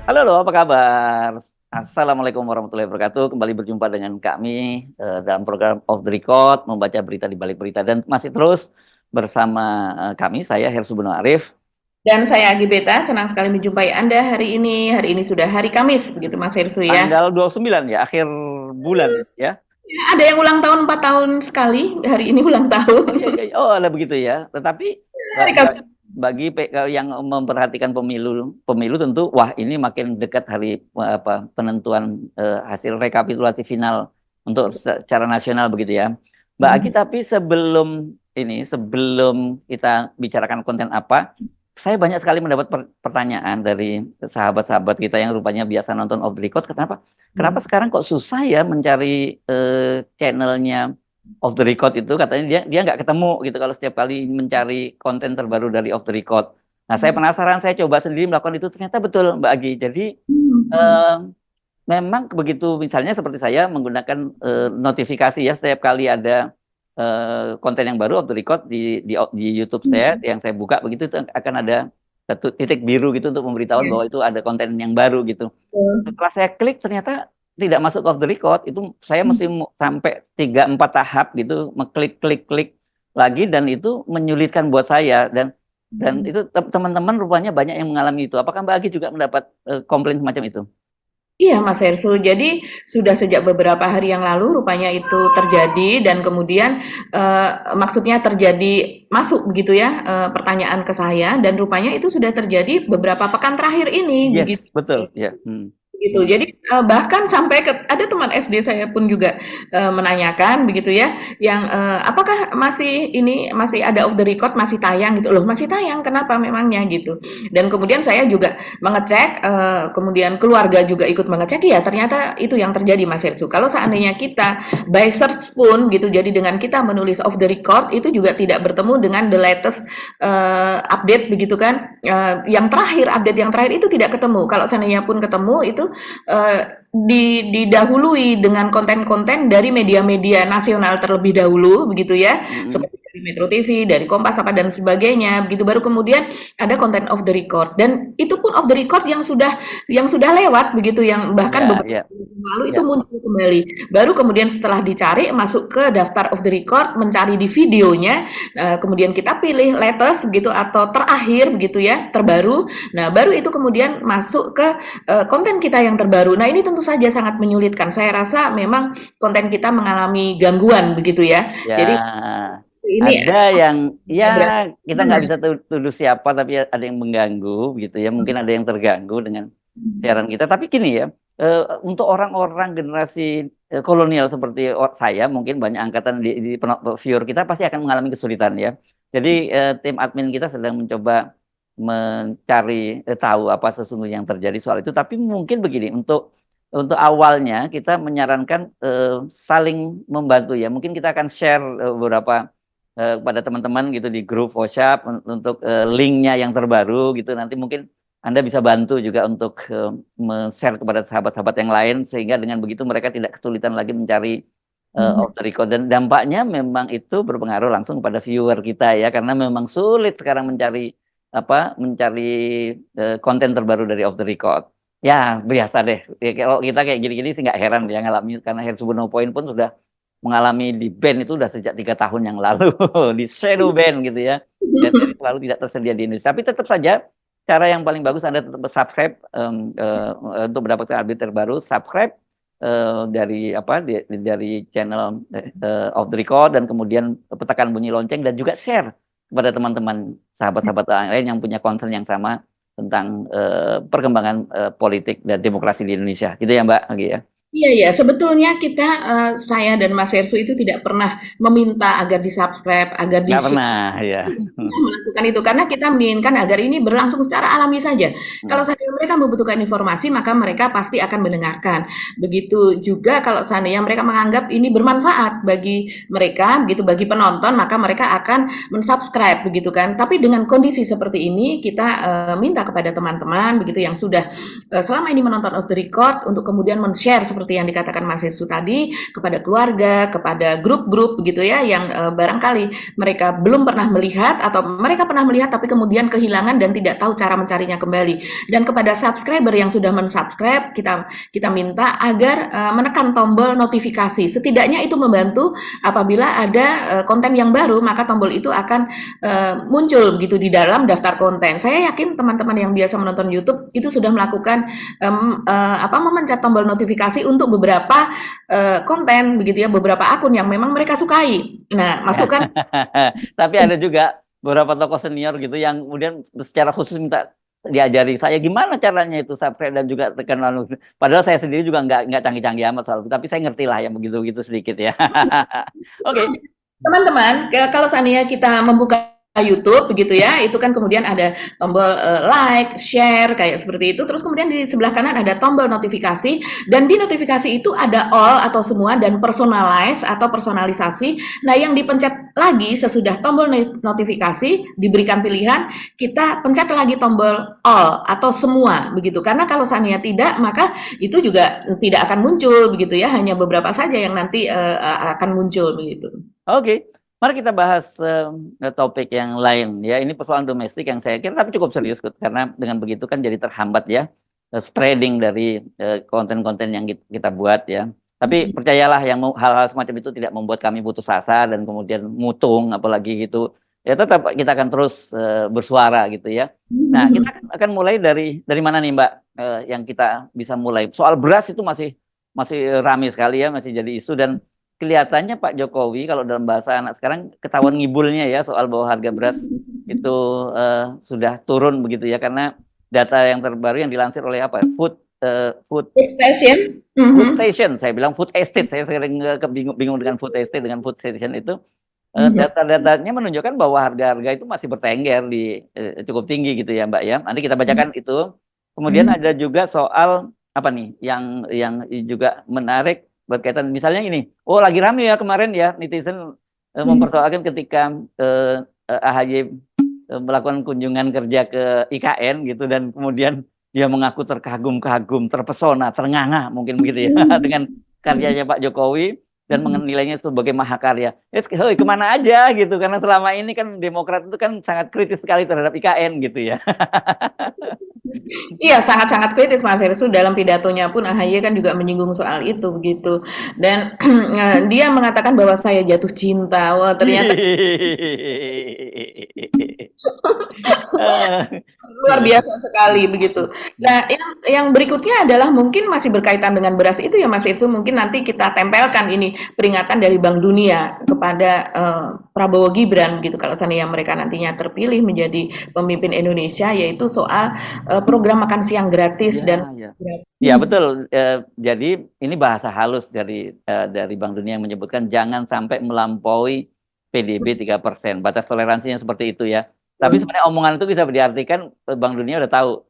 Halo, apa kabar? Assalamualaikum warahmatullahi wabarakatuh. Kembali berjumpa dengan kami dalam program Off the Record, membaca berita di balik berita dan masih terus bersama kami, saya Hersu Beno Arif. Dan saya Agi Beta, senang sekali menjumpai Anda hari ini. Hari ini sudah hari Kamis, begitu Mas Hersu ya. Tanggal 29 ya, akhir bulan ya. Ya, ada yang ulang tahun 4 tahun sekali, hari ini ulang tahun. Oh iya, iya, iya. Oh ada begitu ya. Tetapi Hari ba- Kamis. bagi yang memperhatikan pemilu, pemilu tentu, wah ini makin dekat hari apa penentuan hasil rekapitulasi final untuk secara nasional begitu ya. Mbak Agi, Mhm. tapi sebelum kita bicarakan konten apa, saya banyak sekali mendapat pertanyaan dari sahabat-sahabat kita yang rupanya biasa nonton Off the Record. Kenapa Mhm. sekarang kok susah ya mencari channelnya Off the Record itu? Katanya dia nggak ketemu gitu kalau setiap kali mencari konten terbaru dari Off the Record. Nah, saya penasaran, saya coba sendiri melakukan itu, ternyata betul Mbak Agi. Jadi Mhm. eh, memang begitu, misalnya seperti saya menggunakan notifikasi ya setiap kali ada konten yang baru Off the Record di YouTube saya Mhm. yang saya buka begitu, itu akan ada satu titik biru gitu untuk memberitahuan bahwa Ya, itu ada konten yang baru gitu. betul. Setelah saya klik ternyata tidak masuk Off the Record, itu saya mesti sampai 3-4 tahap gitu, mengklik klik klik lagi, dan itu menyulitkan buat saya. Dan Mhm. itu teman-teman rupanya banyak yang mengalami itu. Apakah Mbak Agi juga mendapat komplain semacam itu? Iya, Mas Hersu. Jadi sudah sejak beberapa hari yang lalu rupanya itu terjadi dan kemudian maksudnya terjadi masuk begitu ya pertanyaan ke saya dan rupanya itu sudah terjadi beberapa pekan terakhir ini begitu. Yes, betul ya. Gitu. Hmm. Jadi, bahkan sampai ada teman SD saya pun juga, menanyakan begitu ya, yang, "Apakah masih ada off the record, masih tayang?" Gitu. "Loh, masih tayang, kenapa memangnya?" Gitu. Dan kemudian saya juga mengecek, kemudian keluarga juga ikut mengecek, ya ternyata itu yang terjadi Mas Hersu. Kalau seandainya kita by search pun gitu, jadi dengan kita menulis off the record, itu juga tidak bertemu dengan the latest, update begitu kan, yang terakhir, update yang terakhir itu tidak ketemu. Kalau seandainya pun ketemu itu didahului dengan konten-konten dari media-media nasional terlebih dahulu begitu ya, Mm-mm. seperti dari Metro TV, dari Kompas apa dan sebagainya begitu, baru kemudian ada konten off the record dan itu pun off the record yang sudah lewat begitu, yang bahkan Ya, beberapa ya, bulan yang lalu itu ya. muncul kembali. Baru kemudian setelah dicari masuk ke daftar off the record, mencari di videonya, kemudian kita pilih latest begitu atau terakhir begitu ya, terbaru. Nah, baru itu kemudian masuk ke konten kita yang terbaru. Nah, ini tentu saja sangat menyulitkan. Saya rasa memang konten kita mengalami gangguan begitu ya. Jadi Ya, ini ada yang ya berarti kita nggak gimana? bisa tuduh siapa, tapi ada yang mengganggu gitu ya. Mungkin ada yang terganggu dengan siaran kita. Tapi gini ya, untuk orang-orang generasi kolonial seperti saya, mungkin banyak angkatan di viewer kita pasti akan mengalami kesulitan ya. Jadi tim admin kita sedang mencoba mencari tahu apa sesungguhnya yang terjadi soal itu. Tapi mungkin begini, untuk awalnya kita menyarankan saling membantu ya. Mungkin kita akan share beberapa kepada teman-teman gitu di grup WhatsApp untuk linknya yang terbaru gitu. Nanti mungkin Anda bisa bantu juga untuk share kepada sahabat-sahabat yang lain, sehingga dengan begitu mereka tidak kesulitan lagi mencari off the record. Dan dampaknya memang itu berpengaruh langsung pada viewer kita ya, karena memang sulit sekarang mencari konten terbaru dari off the record. Ya biasa deh. Ya, kalau kita kayak gini-gini sih nggak heran ya ngalami, karena Hersubono Point pun sudah mengalami di band itu udah sejak 3 tahun yang lalu di shadow band gitu ya, dan selalu tidak tersedia di Indonesia. Tapi tetap saja cara yang paling bagus Anda tetap subscribe untuk mendapatkan update terbaru. Subscribe dari channel of the record, dan kemudian tekan bunyi lonceng, dan juga share kepada teman-teman sahabat-sahabat lain yang punya concern yang sama tentang perkembangan politik dan demokrasi di Indonesia gitu ya Mbak Agi ya. Iya ya, sebetulnya kita, saya dan Mas Hersu itu tidak pernah meminta agar di-subscribe, agar Nggak di-share. pernah ya. Kita melakukan itu karena kita menginginkan agar ini berlangsung secara alami saja. Kalau seandainya mereka membutuhkan informasi, maka mereka pasti akan mendengarkan. Begitu juga kalau seandainya mereka menganggap ini bermanfaat bagi mereka, begitu bagi penonton, maka mereka akan mensubscribe begitu kan. Tapi dengan kondisi seperti ini, kita minta kepada teman-teman begitu yang sudah selama ini menonton off the record untuk kemudian men-share seperti seperti yang dikatakan Mas Hirsu tadi, kepada keluarga, kepada grup-grup begitu ya, yang barangkali mereka belum pernah melihat atau mereka pernah melihat tapi kemudian kehilangan dan tidak tahu cara mencarinya kembali. Dan kepada subscriber yang sudah mensubscribe, kita minta agar menekan tombol notifikasi. Setidaknya itu membantu apabila ada konten yang baru, maka tombol itu akan muncul begitu di dalam daftar konten. Saya yakin teman-teman yang biasa menonton YouTube itu sudah melakukan memencet tombol notifikasi untuk beberapa konten begitu ya, beberapa akun yang memang mereka sukai. Nah, masukkan. Tapi ada juga beberapa tokoh senior gitu yang kemudian secara khusus minta diajari saya gimana caranya itu subscribe dan juga tekan lalu. Padahal saya sendiri juga nggak canggih-canggih amat soal itu, tapi saya ngerti lah yang begitu-begitu sedikit ya. Oke. Teman-teman, kalau seandainya kita membuka YouTube begitu ya, itu kan kemudian ada tombol like, share kayak seperti itu. Terus kemudian di sebelah kanan ada tombol notifikasi, dan di notifikasi itu ada all atau semua dan personalize atau personalisasi. Nah, yang dipencet lagi sesudah tombol notifikasi diberikan pilihan, kita pencet lagi tombol all atau semua begitu. Karena kalau seandainya tidak, maka itu juga tidak akan muncul begitu ya, hanya beberapa saja yang nanti akan muncul begitu. Oke. Mari kita bahas topik yang lain ya. Ini persoalan domestik yang saya kira tapi cukup serius karena dengan begitu kan jadi terhambat ya spreading dari konten-konten yang kita buat ya. Tapi percayalah yang hal-hal semacam itu tidak membuat kami putus asa dan kemudian mutung apalagi gitu. Ya tetap kita akan terus bersuara gitu ya. Nah, kita akan mulai dari mana nih Mbak yang kita bisa mulai. Soal beras itu masih ramai sekali ya, masih jadi isu dan kelihatannya Pak Jokowi kalau dalam bahasa anak sekarang ketahuan ngibulnya ya soal bahwa harga beras itu sudah turun begitu ya, karena data yang terbaru yang dilansir oleh apa food station, food station, saya bilang food estate, saya sering bingung dengan food estate dengan food station itu data-datanya menunjukkan bahwa harga-harga itu masih bertengger di cukup tinggi gitu ya Mbak ya. Nanti kita bacakan itu. Kemudian ada juga soal apa nih yang juga menarik berkaitan misalnya ini, lagi rame ya kemarin ya netizen mempersoalkan ketika AHY melakukan kunjungan kerja ke IKN gitu dan kemudian dia mengaku terkagum-kagum, terpesona, ternganga mungkin begitu ya dengan karyanya Pak Jokowi dan menilainya sebagai mahakarya. Kemana aja gitu karena selama ini kan Demokrat itu kan sangat kritis sekali terhadap IKN gitu ya. Iya, sangat-sangat kritis Mas Hersu. Dalam pidatonya pun AHY kan juga menyinggung soal itu begitu. Dan dia mengatakan bahwa saya jatuh cinta. Wah, ternyata luar biasa sekali begitu. Nah, yang berikutnya adalah mungkin masih berkaitan dengan beras itu ya Mas Irsu, mungkin nanti kita tempelkan ini peringatan dari Bank Dunia kepada Prabowo Gibran gitu kalau seandainya mereka nantinya terpilih menjadi pemimpin Indonesia, yaitu soal program makan siang gratis ya betul. Jadi ini bahasa halus dari Bank Dunia yang menyebutkan jangan sampai melampaui PDB 3%. Batas toleransinya seperti itu ya. Tapi sebenarnya omongan itu bisa diartikan Bank Dunia udah tahu,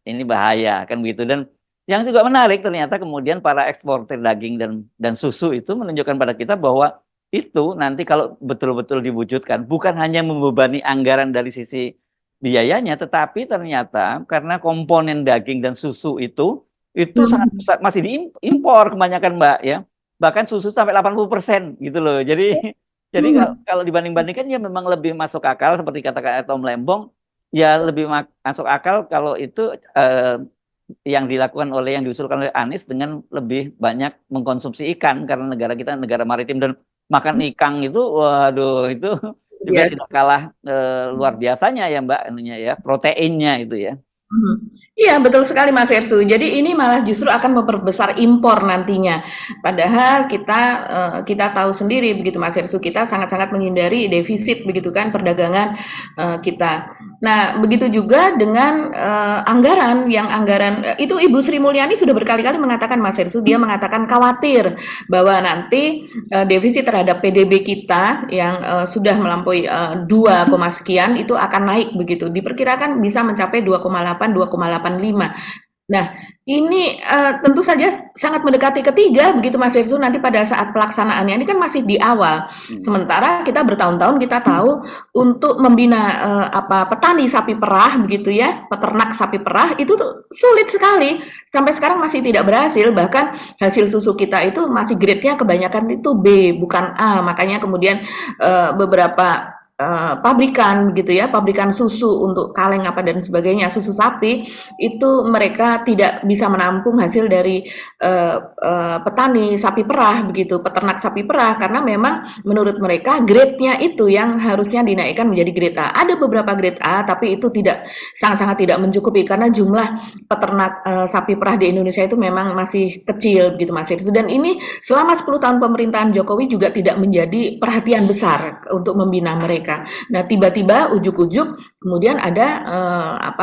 ini bahaya kan begitu. Dan yang juga menarik ternyata kemudian para eksportir daging dan susu itu menunjukkan pada kita bahwa itu nanti kalau betul-betul diwujudkan bukan hanya membebani anggaran dari sisi biayanya, tetapi ternyata karena komponen daging dan susu itu sangat besar, masih diimpor kebanyakan Mbak ya. Bahkan susu sampai 80% gitu loh. Jadi kalau dibanding-bandingkan ya memang lebih masuk akal seperti kata Tom Lembong, ya lebih masuk akal kalau itu yang dilakukan yang diusulkan oleh Anies dengan lebih banyak mengkonsumsi ikan karena negara kita negara maritim dan makan ikan itu waduh itu juga tidak kalah luar biasanya ya Mbak ya proteinnya itu ya. Iya, betul sekali Mas Hersu. Jadi ini malah justru akan memperbesar impor nantinya. Padahal kita tahu sendiri begitu Mas Hersu, kita sangat-sangat menghindari defisit begitu kan perdagangan kita. Nah, begitu juga dengan anggaran itu Ibu Sri Mulyani sudah berkali-kali mengatakan Mas Hersu, dia mengatakan khawatir bahwa nanti defisit terhadap PDB kita yang sudah melampaui 2, sekian itu akan naik begitu. Diperkirakan bisa mencapai 2,8, 2,85. Nah, ini tentu saja sangat mendekati ketiga begitu Mas Irsu nanti pada saat pelaksanaannya ini kan masih di awal. Hmm. Sementara kita bertahun-tahun kita tahu untuk membina petani sapi perah begitu ya, peternak sapi perah itu tuh sulit sekali. Sampai sekarang masih tidak berhasil, bahkan hasil susu kita itu masih grade-nya kebanyakan itu B bukan A. Makanya kemudian beberapa pabrikan begitu ya, pabrikan susu untuk kaleng apa dan sebagainya, susu sapi itu mereka tidak bisa menampung hasil dari petani sapi perah begitu, peternak sapi perah karena memang menurut mereka grade-nya itu yang harusnya dinaikkan menjadi grade A. Ada beberapa grade A tapi itu tidak sangat-sangat tidak mencukupi karena jumlah peternak sapi perah di Indonesia itu memang masih kecil begitu Mas Irsu. Dan ini selama 10 tahun pemerintahan Jokowi juga tidak menjadi perhatian besar untuk membina mereka. Nah, tiba-tiba ujuk-ujuk kemudian ada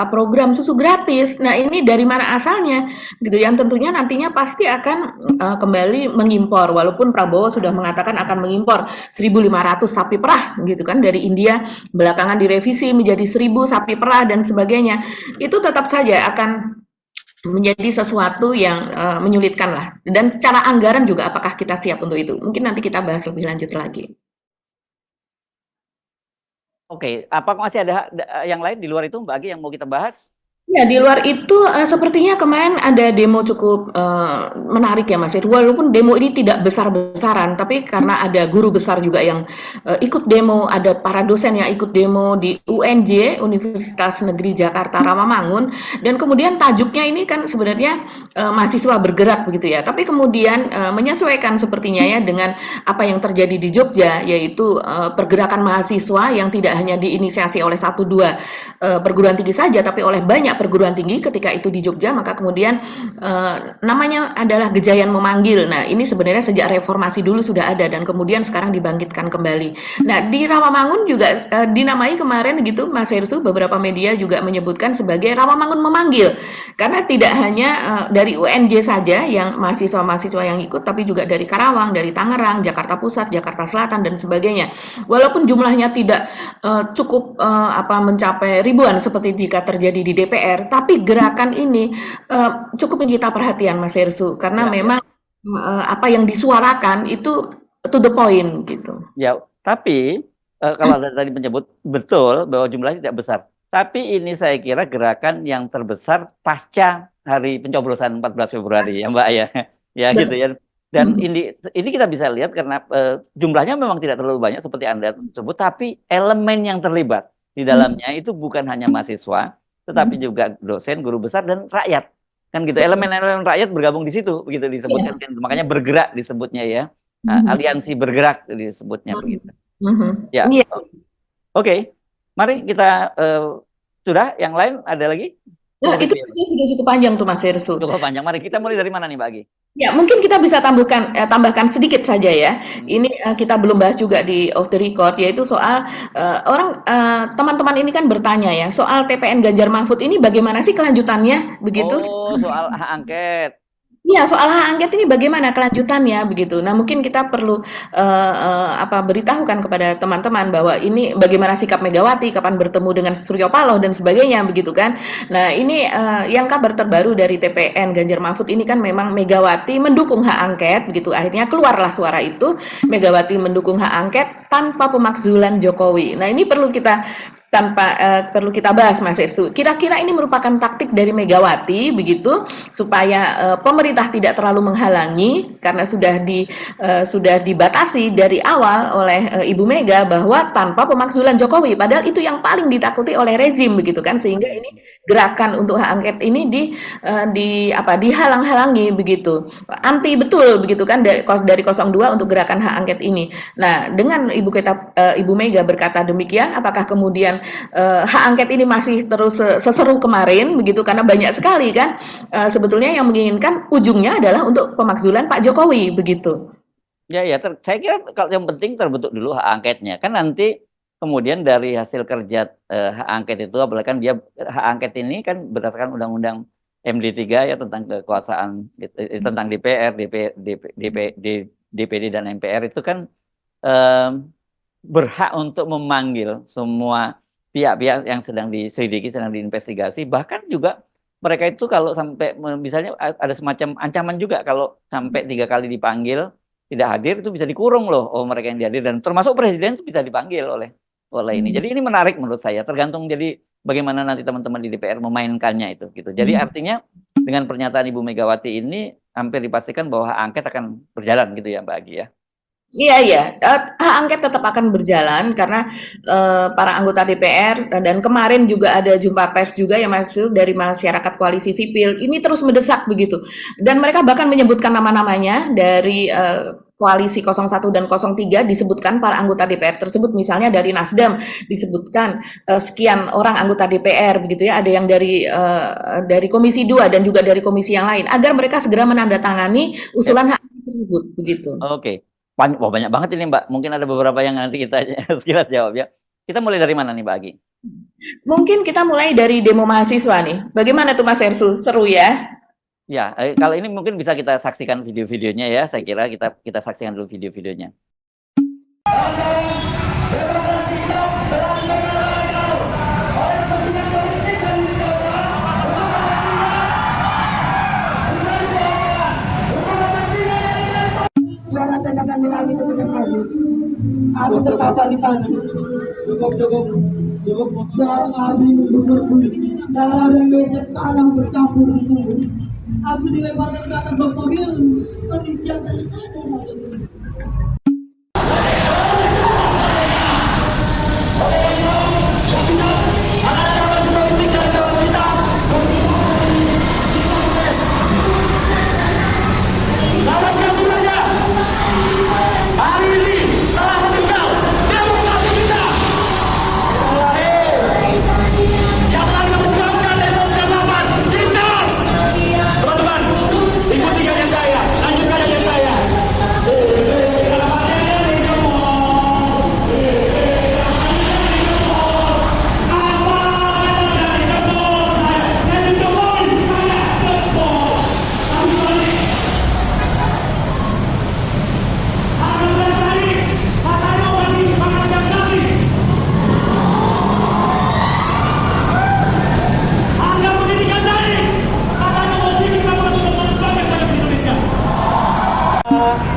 program susu gratis. Nah, ini dari mana asalnya? Gitu yang tentunya nantinya pasti akan kembali mengimpor walaupun Prabowo sudah mengatakan akan mengimpor 1.500 sapi perah gitu kan dari India, belakangan direvisi menjadi 1.000 sapi perah dan sebagainya. Itu tetap saja akan menjadi sesuatu yang menyulitkan lah. Dan secara anggaran juga apakah kita siap untuk itu? Mungkin nanti kita bahas lebih lanjut lagi. Oke, apa masih ada yang lain di luar itu Mbak Agi yang mau kita bahas? Ya, di luar itu sepertinya kemarin ada demo cukup menarik ya Mas. Walaupun demo ini tidak besar-besaran, tapi karena ada guru besar juga yang ikut demo, ada para dosen yang ikut demo di UNJ, Universitas Negeri Jakarta Rawamangun, dan kemudian tajuknya ini kan sebenarnya mahasiswa bergerak begitu ya. Tapi kemudian menyesuaikan sepertinya ya dengan apa yang terjadi di Jogja, yaitu pergerakan mahasiswa yang tidak hanya diinisiasi oleh satu dua perguruan tinggi saja, tapi oleh banyak perguruan tinggi ketika itu di Jogja, maka kemudian namanya adalah Gejayan Memanggil. Nah, ini sebenarnya sejak reformasi dulu sudah ada dan kemudian sekarang dibangkitkan kembali. Nah, di Rawamangun juga dinamai kemarin gitu Mas Hersu, beberapa media juga menyebutkan sebagai Rawamangun Memanggil. Karena tidak hanya dari UNJ saja yang mahasiswa-mahasiswa yang ikut, tapi juga dari Karawang, dari Tangerang, Jakarta Pusat, Jakarta Selatan dan sebagainya. Walaupun jumlahnya tidak cukup mencapai ribuan seperti jika terjadi di DPR, tapi gerakan ini cukup menyita perhatian Mas Hersu karena Ya, ya. memang apa yang disuarakan itu to the point gitu. Ya, tapi kalau Anda tadi menyebut betul bahwa jumlahnya tidak besar. Tapi ini saya kira gerakan yang terbesar pasca hari pencoblosan 14 Februari ya Mbak ya. Ya gitu Betul. ya. Dan ini kita bisa lihat karena jumlahnya memang tidak terlalu banyak seperti Anda sebut, tapi elemen yang terlibat di dalamnya itu bukan hanya mahasiswa, tetapi juga dosen, guru besar dan rakyat. Kan gitu. Elemen-elemen rakyat bergabung di situ begitu disebutkan. Iya. Makanya bergerak disebutnya ya. Aliansi bergerak disebutnya begitu. Ya, Iya. oke. Mari kita sudah yang lain ada lagi? Nah, Cukup itu itu ya, Mbak? sudah cukup panjang tuh Mas Hersu. Cukup panjang. Mari kita mulai dari mana nih, Mbak Agi? Ya, mungkin kita bisa tambahkan sedikit saja ya. Hmm. Ini kita belum bahas juga di off the record, yaitu soal teman-teman ini kan bertanya ya, soal TPN Ganjar Mahfud ini bagaimana sih kelanjutannya begitu? Oh, soal hak angket. Iya, soal hak angket ini bagaimana kelanjutannya begitu. Nah, mungkin kita perlu beritahukan kepada teman-teman bahwa ini bagaimana sikap Megawati kapan bertemu dengan Suryo Paloh dan sebagainya begitu kan. Nah, ini yang kabar terbaru dari TPN Ganjar Mahfud ini kan memang Megawati mendukung hak angket begitu. Akhirnya keluarlah suara itu Megawati mendukung hak angket tanpa pemakzulan Jokowi. Nah, ini perlu kita bahas Mas Esu. Kira-kira ini merupakan taktik dari Megawati begitu supaya pemerintah tidak terlalu menghalangi karena sudah dibatasi dari awal oleh Ibu Mega bahwa tanpa pemakzulan Jokowi. Padahal itu yang paling ditakuti oleh rezim begitu kan sehingga ini gerakan untuk hak angket ini dihalang-halangi begitu. Anti betul begitu kan dari 02 untuk gerakan hak angket ini. Nah, dengan Ibu Mega berkata demikian, apakah kemudian hak angket ini masih terus seseru kemarin begitu karena banyak sekali kan sebetulnya yang menginginkan ujungnya adalah untuk pemakzulan Pak Jokowi begitu. Ya, ya. Saya kira kalau yang penting terbentuk dulu hak angketnya. Kan nanti kemudian dari hasil kerja hak angket itu, apalagi kan dia hak angket ini kan berdasarkan Undang-Undang MD3 ya tentang kekuasaan tentang DPR, DPD dan MPR itu kan berhak untuk memanggil semua pihak-pihak yang sedang diselidiki, sedang diinvestigasi, bahkan juga mereka itu kalau sampai misalnya ada semacam ancaman juga kalau sampai 3 kali dipanggil tidak hadir itu bisa dikurung loh. Oh mereka yang dihadir dan termasuk presiden itu bisa dipanggil oleh ini. Jadi ini menarik menurut saya. Tergantung jadi bagaimana nanti teman-teman di DPR memainkannya itu gitu. Jadi artinya dengan pernyataan Ibu Megawati ini hampir dipastikan bahwa hak angket akan berjalan gitu ya Mbak Agi ya. Iya, iya, hak angket tetap akan berjalan karena para anggota DPR dan kemarin juga ada jumpa pers juga yang masuk dari masyarakat koalisi sipil ini terus mendesak begitu dan mereka bahkan menyebutkan nama-namanya dari koalisi 01 dan 03 disebutkan para anggota DPR tersebut misalnya dari Nasdem disebutkan sekian orang anggota DPR begitu ya ada yang dari Komisi 2 dan juga dari komisi yang lain agar mereka segera menandatangani usulan hak angket tersebut begitu. Oke. Wah, banyak banget ini Mbak. Mungkin ada beberapa yang nanti kita sekilas jawab ya. Kita mulai dari mana nih Mbak Agi? Mungkin kita mulai dari demo mahasiswa nih. Bagaimana tuh Mas Ersu? Seru ya? Ya, kalau ini mungkin bisa kita saksikan video-videonya ya. Saya kira kita saksikan dulu video-videonya. Suara tembakan di langit itu saja. Aku terkapar di tanah. Cukup. Suara api berserbu. Dalam meja tanah bercampur tumbuh. Aku dilemparkan ke atas bak mobil. Kondisi yang tak sadar.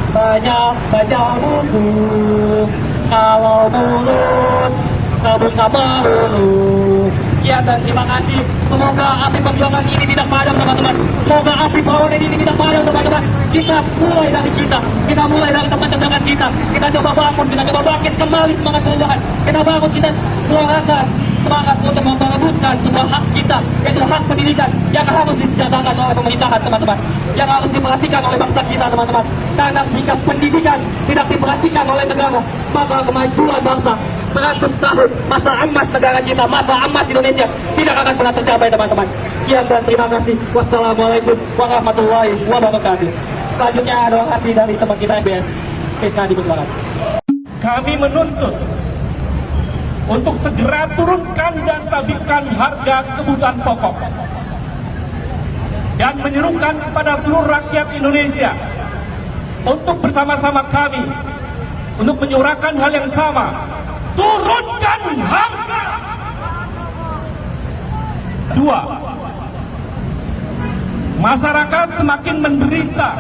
Banyak baca buku, kalau mulut buka melulu. Sekian dan terima kasih. Semoga api perjuangan ini tidak padam teman-teman. Semoga api perlawanan ini tidak padam teman-teman. Kita mulai dari kita mulai dari tempat tendangan kita. Kita coba bangun, kita coba bangkit kembali semangat perubahan. Kita bangun, kita keluarkan semangat untuk memperebutkan sebuah hak kita, yaitu hak pendidikan yang harus disejahterakan oleh pemerintahan teman-teman, yang harus diperhatikan oleh bangsa kita teman-teman. Karena jika pendidikan tidak diperhatikan oleh negara, maka kemajuan bangsa 100 tahun masa emas negara kita, masa emas Indonesia tidak akan pernah tercapai teman-teman. Sekian dan terima kasih. Wassalamualaikum warahmatullahi wabarakatuh. Selanjutnya doa kasih dari teman kita FBS. Krisna dipersilakan. Kami menuntut untuk segera turunkan dan stabilkan harga kebutuhan pokok dan menyerukan kepada seluruh rakyat Indonesia untuk bersama-sama kami untuk menyuarakan hal yang sama, turunkan harga. 2. Masyarakat semakin menderita,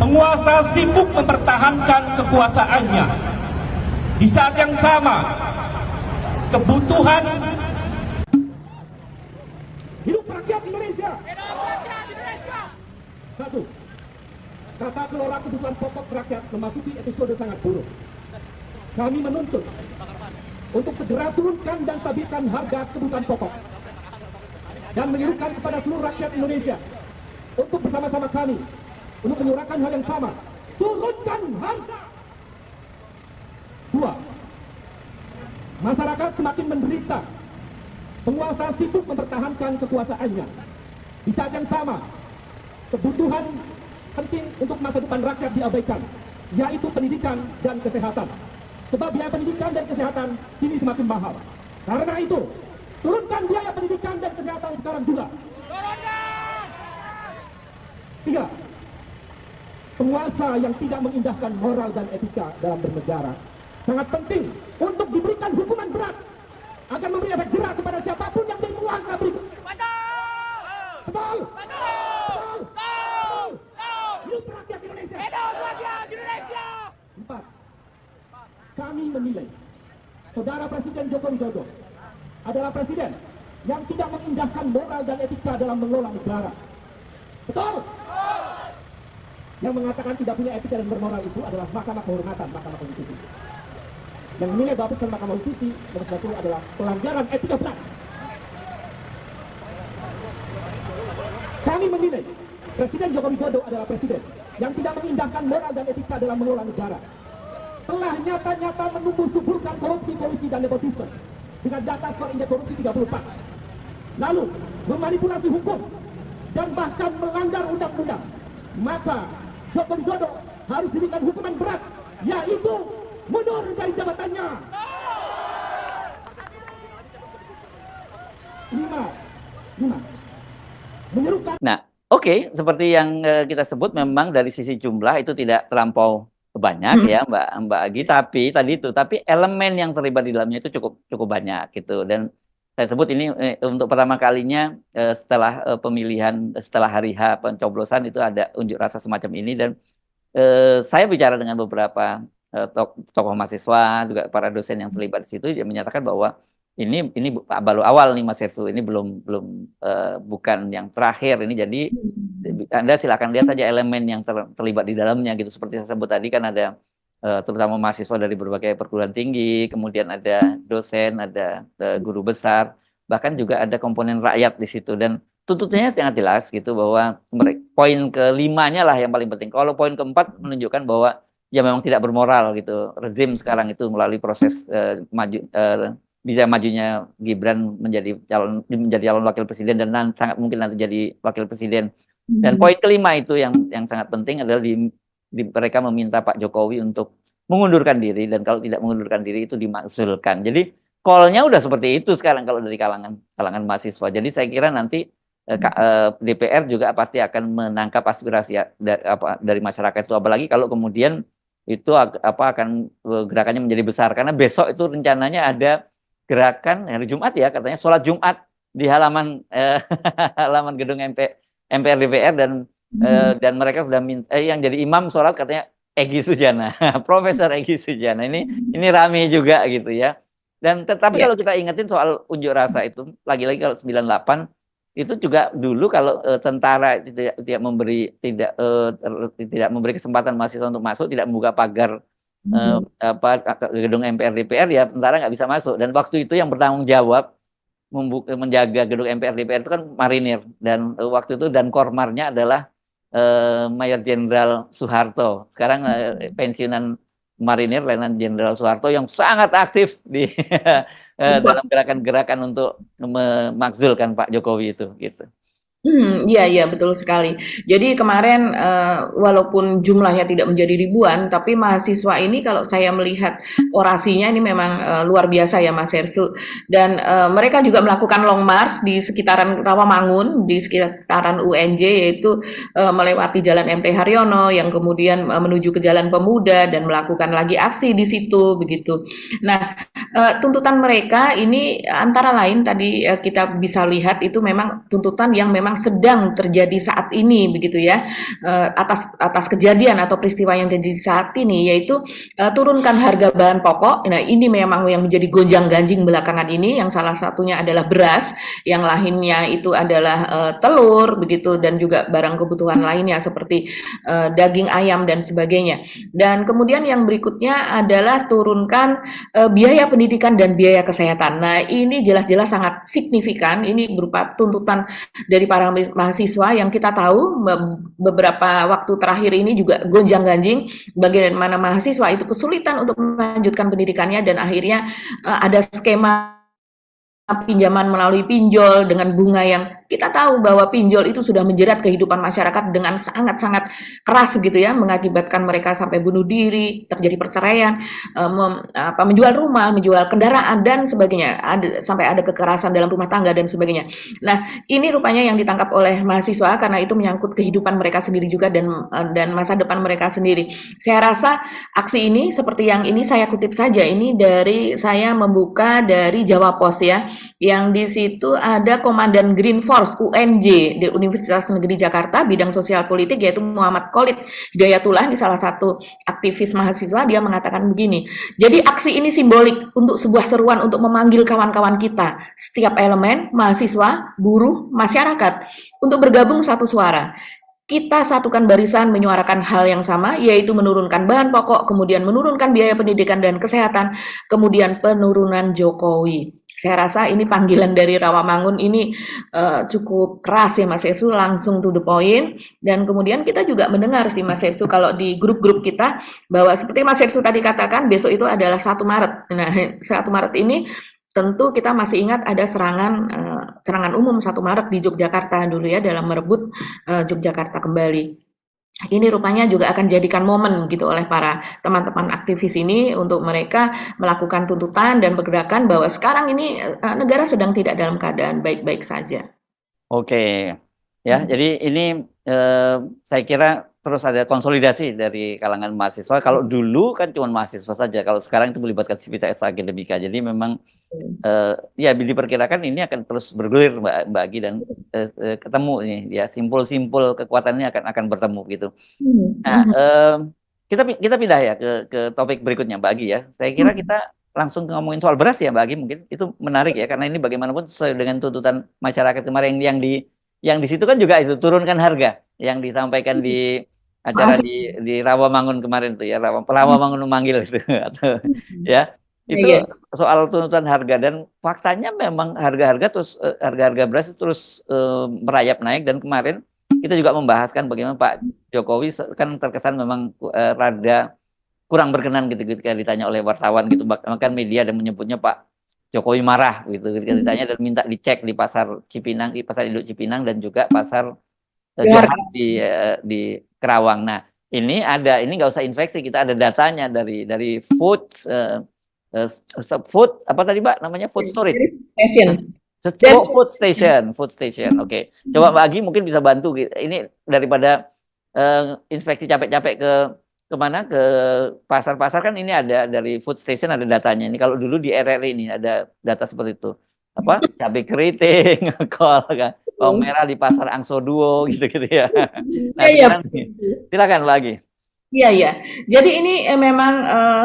penguasa sibuk mempertahankan kekuasaannya. Di saat yang sama, kebutuhan hidup rakyat Indonesia. Satu, tata kelola kebutuhan pokok rakyat memasuki episode sangat buruk. Kami menuntut untuk segera turunkan dan stabilkan harga kebutuhan pokok dan menyerukan kepada seluruh rakyat Indonesia untuk bersama-sama kami untuk menyuarakan hal yang sama, turunkan harga. 2. Masyarakat semakin menderita, penguasa sibuk mempertahankan kekuasaannya. Di saat yang sama, kebutuhan penting untuk masa depan rakyat diabaikan, yaitu pendidikan dan kesehatan. Sebab biaya pendidikan dan kesehatan kini semakin mahal. Karena itu, turunkan biaya pendidikan dan kesehatan sekarang juga. 3. Penguasa yang tidak mengindahkan moral dan etika dalam bernegara sangat penting untuk diberikan hukuman berat agar memberi efek jerak kepada siapapun yang jadi penguasa berikut. Betul? Betul? Betul? Hidup rakyat Indonesia. Hidup rakyat Indonesia. 4. Kami menilai Saudara Presiden Joko Widodo adalah presiden yang tidak mengindahkan moral dan etika dalam mengelola negara. Betul? Yang mengatakan tidak punya etika dan bermoral itu adalah Mahkamah Kehormatan, Mahkamah Konstitusi. Yang menilai bahwa putusan Mahkamah Konstitusi nomor 90 adalah pelanggaran etika berat. Kami menilai Presiden Joko Widodo adalah presiden yang tidak mengindahkan moral dan etika dalam mengelola negara. Telah nyata-nyata menumbuh suburkan korupsi, kolusi, dan nepotisme dengan data skor indeks korupsi 34. Lalu memanipulasi hukum dan bahkan melanggar undang-undang. Maka Joko Widodo harus diberikan hukuman berat, yaitu mundur dari jabatannya. 5. Menyerukan. Nah, oke, seperti yang kita sebut memang dari sisi jumlah itu tidak terlampau banyak ya Mbak Agi, tapi elemen yang terlibat di dalamnya itu cukup banyak gitu. Dan saya sebut ini untuk pertama kalinya setelah pemilihan, setelah hari H pencoblosan itu ada unjuk rasa semacam ini. Dan saya bicara dengan beberapa tokoh mahasiswa, juga para dosen yang terlibat di situ, dia menyatakan bahwa ini baru awal nih Mas Hersu, ini belum bukan yang terakhir ini. Jadi Anda silakan lihat saja elemen yang terlibat di dalamnya gitu. Seperti saya sebut tadi kan ada terutama mahasiswa dari berbagai perguruan tinggi, kemudian ada dosen, ada guru besar, bahkan juga ada komponen rakyat di situ. Dan tuntutannya sangat jelas gitu bahwa poin kelimanya lah yang paling penting. Kalau poin keempat menunjukkan bahwa ya memang tidak bermoral gitu. Rezim sekarang itu melalui proses bisa majunya Gibran menjadi calon wakil presiden dan sangat mungkin nanti jadi wakil presiden. Dan poin kelima itu yang sangat penting adalah mereka meminta Pak Jokowi untuk mengundurkan diri, dan kalau tidak mengundurkan diri itu dimakzulkan. Jadi call-nya udah seperti itu sekarang kalau dari kalangan mahasiswa. Jadi saya kira nanti DPR juga pasti akan menangkap aspirasi dari masyarakat itu, apalagi kalau kemudian itu akan gerakannya menjadi besar, karena besok itu rencananya ada gerakan hari Jumat ya, katanya sholat Jumat di halaman gedung MPR DPR, dan mereka sudah minta yang jadi imam sholat katanya Egy Sujana, Profesor Egy Sujana. Ini rame juga gitu ya. Dan tetapi kalau kita ingetin soal unjuk rasa itu, lagi-lagi kalau 98 itu juga dulu kalau tentara tidak memberi kesempatan mahasiswa untuk masuk, tidak membuka pagar gedung MPR DPR, ya tentara nggak bisa masuk. Dan waktu itu yang bertanggung jawab menjaga gedung MPR DPR itu kan marinir, dan waktu itu dan kormarnya adalah Mayor Jenderal Soeharto. Sekarang pensiunan marinir Letnan Jenderal Soeharto yang sangat aktif di dalam gerakan-gerakan untuk memakzulkan Pak Jokowi itu gitu. Iya betul sekali. Jadi kemarin walaupun jumlahnya tidak menjadi ribuan, tapi mahasiswa ini kalau saya melihat orasinya ini memang luar biasa ya Mas Hersu. Dan mereka juga melakukan long march di sekitaran Rawamangun, di sekitaran UNJ, yaitu melewati Jalan MT Haryono yang kemudian menuju ke Jalan Pemuda dan melakukan lagi aksi di situ begitu. Nah, tuntutan mereka ini antara lain tadi kita bisa lihat itu memang tuntutan yang memang sedang terjadi saat ini begitu ya, atas kejadian atau peristiwa yang terjadi saat ini, yaitu turunkan harga bahan pokok. Nah, ini memang yang menjadi gonjang-ganjing belakangan ini, yang salah satunya adalah beras, yang lainnya itu adalah telur begitu, dan juga barang kebutuhan lainnya seperti daging ayam dan sebagainya. Dan kemudian yang berikutnya adalah turunkan biaya pendidikan dan biaya kesehatan. Nah, ini jelas-jelas sangat signifikan. Ini berupa tuntutan dari para mahasiswa yang kita tahu beberapa waktu terakhir ini juga gonjang-ganjing bagaimana mahasiswa itu kesulitan untuk melanjutkan pendidikannya, dan akhirnya ada skema pinjaman melalui pinjol dengan bunga yang kita tahu bahwa pinjol itu sudah menjerat kehidupan masyarakat dengan sangat-sangat keras gitu ya, mengakibatkan mereka sampai bunuh diri, terjadi perceraian, menjual rumah, menjual kendaraan dan sebagainya, sampai ada kekerasan dalam rumah tangga dan sebagainya. Nah, ini rupanya yang ditangkap oleh mahasiswa karena itu menyangkut kehidupan mereka sendiri juga dan masa depan mereka sendiri. Saya rasa aksi ini seperti yang ini saya kutip saja, ini dari saya membuka dari Jawa Pos ya, yang di situ ada Komandan Green Force Force UNJ di Universitas Negeri Jakarta bidang sosial politik, yaitu Muhammad Khalid Hidayatullah, ini salah satu aktivis mahasiswa. Dia mengatakan begini, jadi aksi ini simbolik untuk sebuah seruan untuk memanggil kawan-kawan kita, setiap elemen, mahasiswa, buruh, masyarakat, untuk bergabung satu suara. Kita satukan barisan menyuarakan hal yang sama, yaitu menurunkan bahan pokok, kemudian menurunkan biaya pendidikan dan kesehatan, kemudian penurunan Jokowi. Saya rasa ini panggilan dari Rawamangun ini cukup keras ya Mas Hesu, langsung to the point. Dan kemudian kita juga mendengar sih Mas Hesu kalau di grup-grup kita bahwa seperti Mas Hesu tadi katakan, besok itu adalah 1 Maret. Nah, 1 Maret ini tentu kita masih ingat ada serangan umum 1 Maret di Yogyakarta dulu ya, dalam merebut Yogyakarta kembali. Ini rupanya juga akan jadikan momen gitu oleh para teman-teman aktivis ini untuk mereka melakukan tuntutan dan pergerakan bahwa sekarang ini negara sedang tidak dalam keadaan baik-baik saja. Oke, ya. Jadi ini saya kira terus ada konsolidasi dari kalangan mahasiswa. Kalau dulu kan cuma mahasiswa saja, kalau sekarang itu melibatkan sivitas akademika. Jadi memang ya diperkirakan ini akan terus bergulir Mbak Agi, dan ketemu nih ya, simpul-simpul kekuatannya akan bertemu gitu. Nah, kita pindah ya ke topik berikutnya Mbak Agi ya. Saya kira kita langsung ngomongin soal beras ya Mbak Agi, mungkin itu menarik ya, karena ini bagaimanapun sesuai dengan tuntutan masyarakat kemarin yang di situ kan juga itu turunkan harga yang disampaikan di acara di Rawamangun kemarin tuh ya, Rawamangun memanggil itu atau ya itu soal tuntutan harga, dan faktanya memang harga-harga beras itu terus merayap naik. Dan kemarin kita juga membahaskan bagaimana Pak Jokowi kan terkesan memang rada kurang berkenan gitu ketika ditanya oleh wartawan gitu, bahkan media dan menyebutnya Pak Jokowi marah gitu ketika ditanya dan minta dicek di pasar Cipinang, di pasar induk Cipinang, dan juga pasar Johar di Kerawang. Nah, ini nggak usah infeksi, kita ada datanya dari food apa tadi Mbak namanya, food storage Station. food station. Oke. Coba Mbak Agi mungkin bisa bantu gitu. Ini daripada inspeksi capek-capek kemana, ke pasar-pasar, kan ini ada dari food station ada datanya. Ini kalau dulu di RRI ini ada data seperti itu. Apa? Cabai keriting, kol kan. Bawang merah di pasar Angso Duo gitu-gitu ya. Nah, silakan lagi. Iya. Jadi ini memang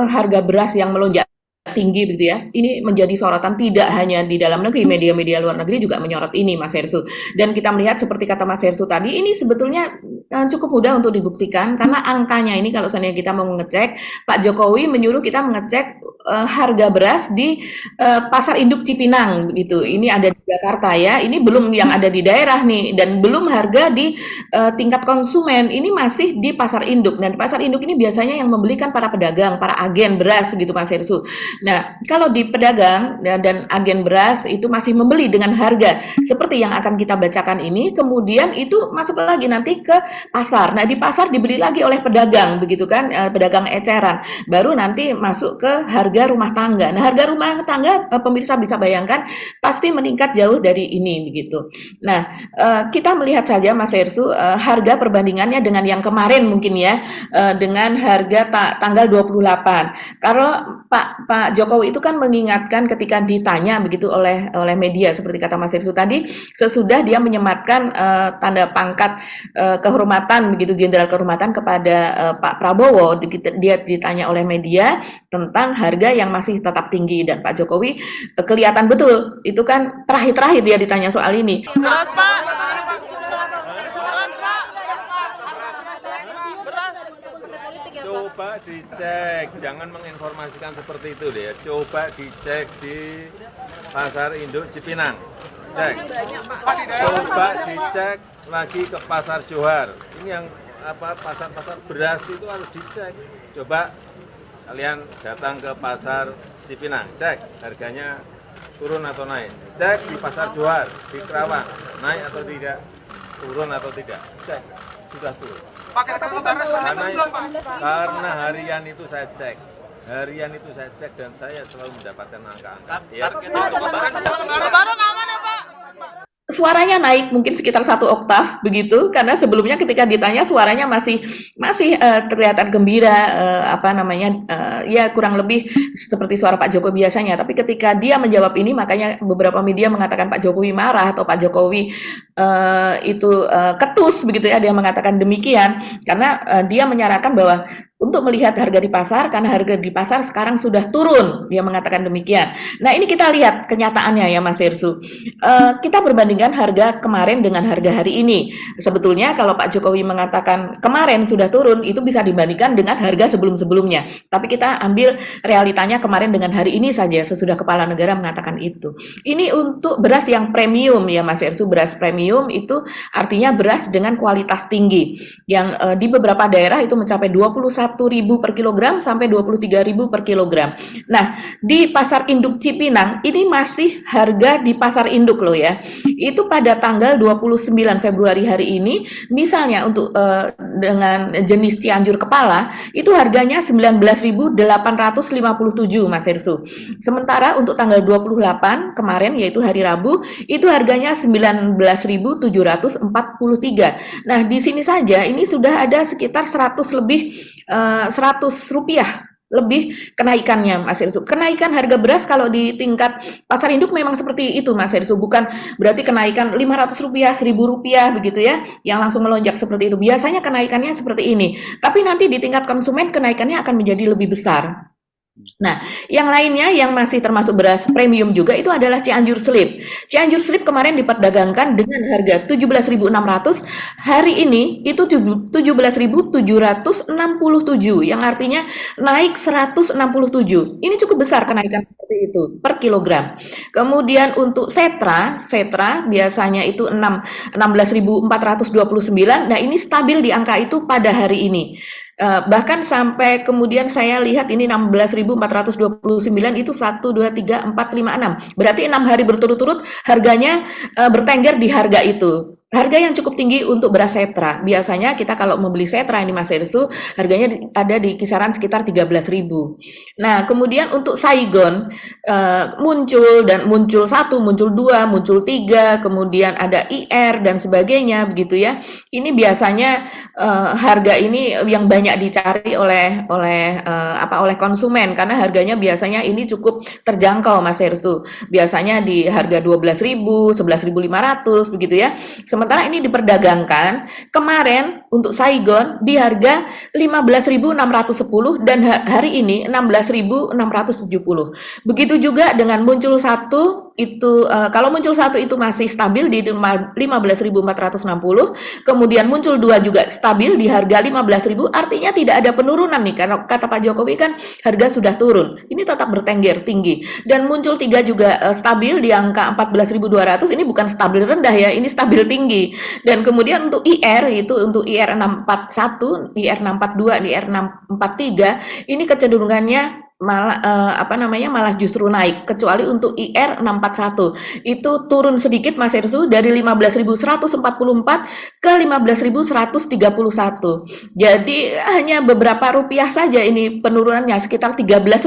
harga beras yang melonjak tinggi begitu ya. Ini menjadi sorotan tidak hanya di dalam negeri, media-media luar negeri juga menyorot ini Mas Hersu. Dan kita melihat seperti kata Mas Hersu tadi, ini sebetulnya cukup mudah untuk dibuktikan karena angkanya ini kalau seandainya kita mau ngecek, Pak Jokowi menyuruh kita mengecek harga beras di pasar induk Cipinang begitu. Ini ada di Jakarta ya. Ini belum yang ada di daerah nih, dan belum harga di tingkat konsumen. Ini masih di pasar induk. Dan di pasar induk ini biasanya yang membelikan para pedagang, para agen beras gitu Mas Hersu. Nah, kalau di pedagang dan agen beras itu masih membeli dengan harga seperti yang akan kita bacakan ini, kemudian itu masuk lagi nanti ke pasar. Nah, di pasar dibeli lagi oleh pedagang begitu kan, pedagang eceran. Baru nanti masuk ke harga rumah tangga. Nah, harga rumah tangga pemirsa bisa bayangkan pasti meningkat jauh dari ini begitu. Nah, kita melihat saja Mas Hersu harga perbandingannya dengan yang kemarin mungkin ya, dengan harga tanggal 28. Kalau Pak Jokowi itu kan mengingatkan ketika ditanya begitu oleh media seperti kata Mas Hersu tadi, sesudah dia menyematkan tanda pangkat kehormatan begitu, jenderal kehormatan kepada Pak Prabowo, dia ditanya oleh media tentang harga yang masih tetap tinggi, dan Pak Jokowi kelihatan betul itu kan terakhir dia ditanya soal ini. Coba dicek, jangan menginformasikan seperti itu deh. Coba dicek di pasar induk Cipinang, cek. Coba dicek lagi ke pasar Johar. Ini yang pasar-pasar beras itu harus dicek. Coba kalian datang ke pasar Cipinang, cek harganya turun atau naik. Cek di pasar Johar, di Kerawang, naik atau tidak, turun atau tidak. Cek, sudah turun. Karena harian itu saya cek, dan saya selalu mendapatkan angka-angka. Ya. suaranya naik mungkin sekitar 1 oktav begitu, karena sebelumnya ketika ditanya suaranya masih masih, terlihat gembira, apa namanya, ya kurang lebih seperti suara Pak Jokowi biasanya. Tapi ketika dia menjawab ini, makanya beberapa media mengatakan Pak Jokowi marah atau Pak Jokowi, ketus begitu ya, dia mengatakan demikian, karena, dia menyarankan bahwa untuk melihat harga di pasar, karena harga di pasar sekarang sudah turun, dia mengatakan demikian. Nah, ini kita lihat kenyataannya ya Mas Hersu. Kita berbandingkan harga kemarin dengan harga hari ini. Sebetulnya kalau Pak Jokowi mengatakan kemarin sudah turun, itu bisa dibandingkan dengan harga sebelum-sebelumnya. Tapi kita ambil realitanya kemarin dengan hari ini saja, sesudah Kepala Negara mengatakan itu. Ini untuk beras yang premium ya Mas Hersu, beras premium itu artinya beras dengan kualitas tinggi, yang di beberapa daerah itu mencapai 21.000 per kilogram sampai 23.000 per kilogram. Nah, di pasar induk Cipinang ini masih harga di pasar induk loh ya. Itu pada tanggal 29 Februari hari ini, misalnya untuk dengan jenis Cianjur kepala, itu harganya 19.857 Mas Hersu. Sementara untuk tanggal 28 kemarin yaitu hari Rabu, itu harganya 19.743. Nah, di sini saja ini sudah ada sekitar 100 lebih Rp100 lebih kenaikannya Mas Hersu. Kenaikan harga beras kalau di tingkat pasar induk memang seperti itu Mas Hersu, bukan berarti kenaikan Rp500, Rp1.000 begitu ya, yang langsung melonjak seperti itu. Biasanya kenaikannya seperti ini, tapi nanti di tingkat konsumen kenaikannya akan menjadi lebih besar. Nah, yang lainnya yang masih termasuk beras premium juga itu adalah Cianjur Slip. Cianjur Slip kemarin diperdagangkan dengan harga 17.600, hari ini itu 17.767, yang artinya naik 167. Ini cukup besar kenaikan seperti itu per kilogram. Kemudian untuk Setra biasanya itu 16.429. Nah, ini stabil di angka itu pada hari ini. Bahkan sampai kemudian saya lihat ini 16.429 itu 1, 2, 3, 4, 5, 6. Berarti 6 hari berturut-turut harganya bertengger di harga itu. Harga yang cukup tinggi untuk beras Setra. Biasanya kita kalau membeli Setra ini Mas Hersu, harganya ada di kisaran sekitar 13.000. Nah, kemudian untuk Saigon muncul 1, muncul 2, muncul 3, kemudian ada IR dan sebagainya begitu ya. Ini biasanya harga ini yang banyak dicari oleh konsumen, karena harganya biasanya ini cukup terjangkau Mas Hersu. Biasanya di harga 12.000, 11.500 begitu ya. Sementara ini diperdagangkan kemarin untuk Saigon di harga 15.610 dan hari ini 16.670. Begitu juga dengan muncul 1 itu kalau muncul 1 itu masih stabil di 15.460, kemudian muncul 2 juga stabil di harga 15.000, artinya tidak ada penurunan nih, karena kata Pak Jokowi kan harga sudah turun. Ini tetap bertengger tinggi. Dan muncul 3 juga stabil di angka 14.200, ini bukan stabil rendah ya, ini stabil tinggi. Dan kemudian untuk IR itu untuk IR 641, IR 642, IR 643 ini kecenderungannya malah justru naik, kecuali untuk IR 641 itu turun sedikit Mas Hersu dari 15.144 ke 15.131. Jadi hanya beberapa rupiah saja ini penurunannya, sekitar Rp13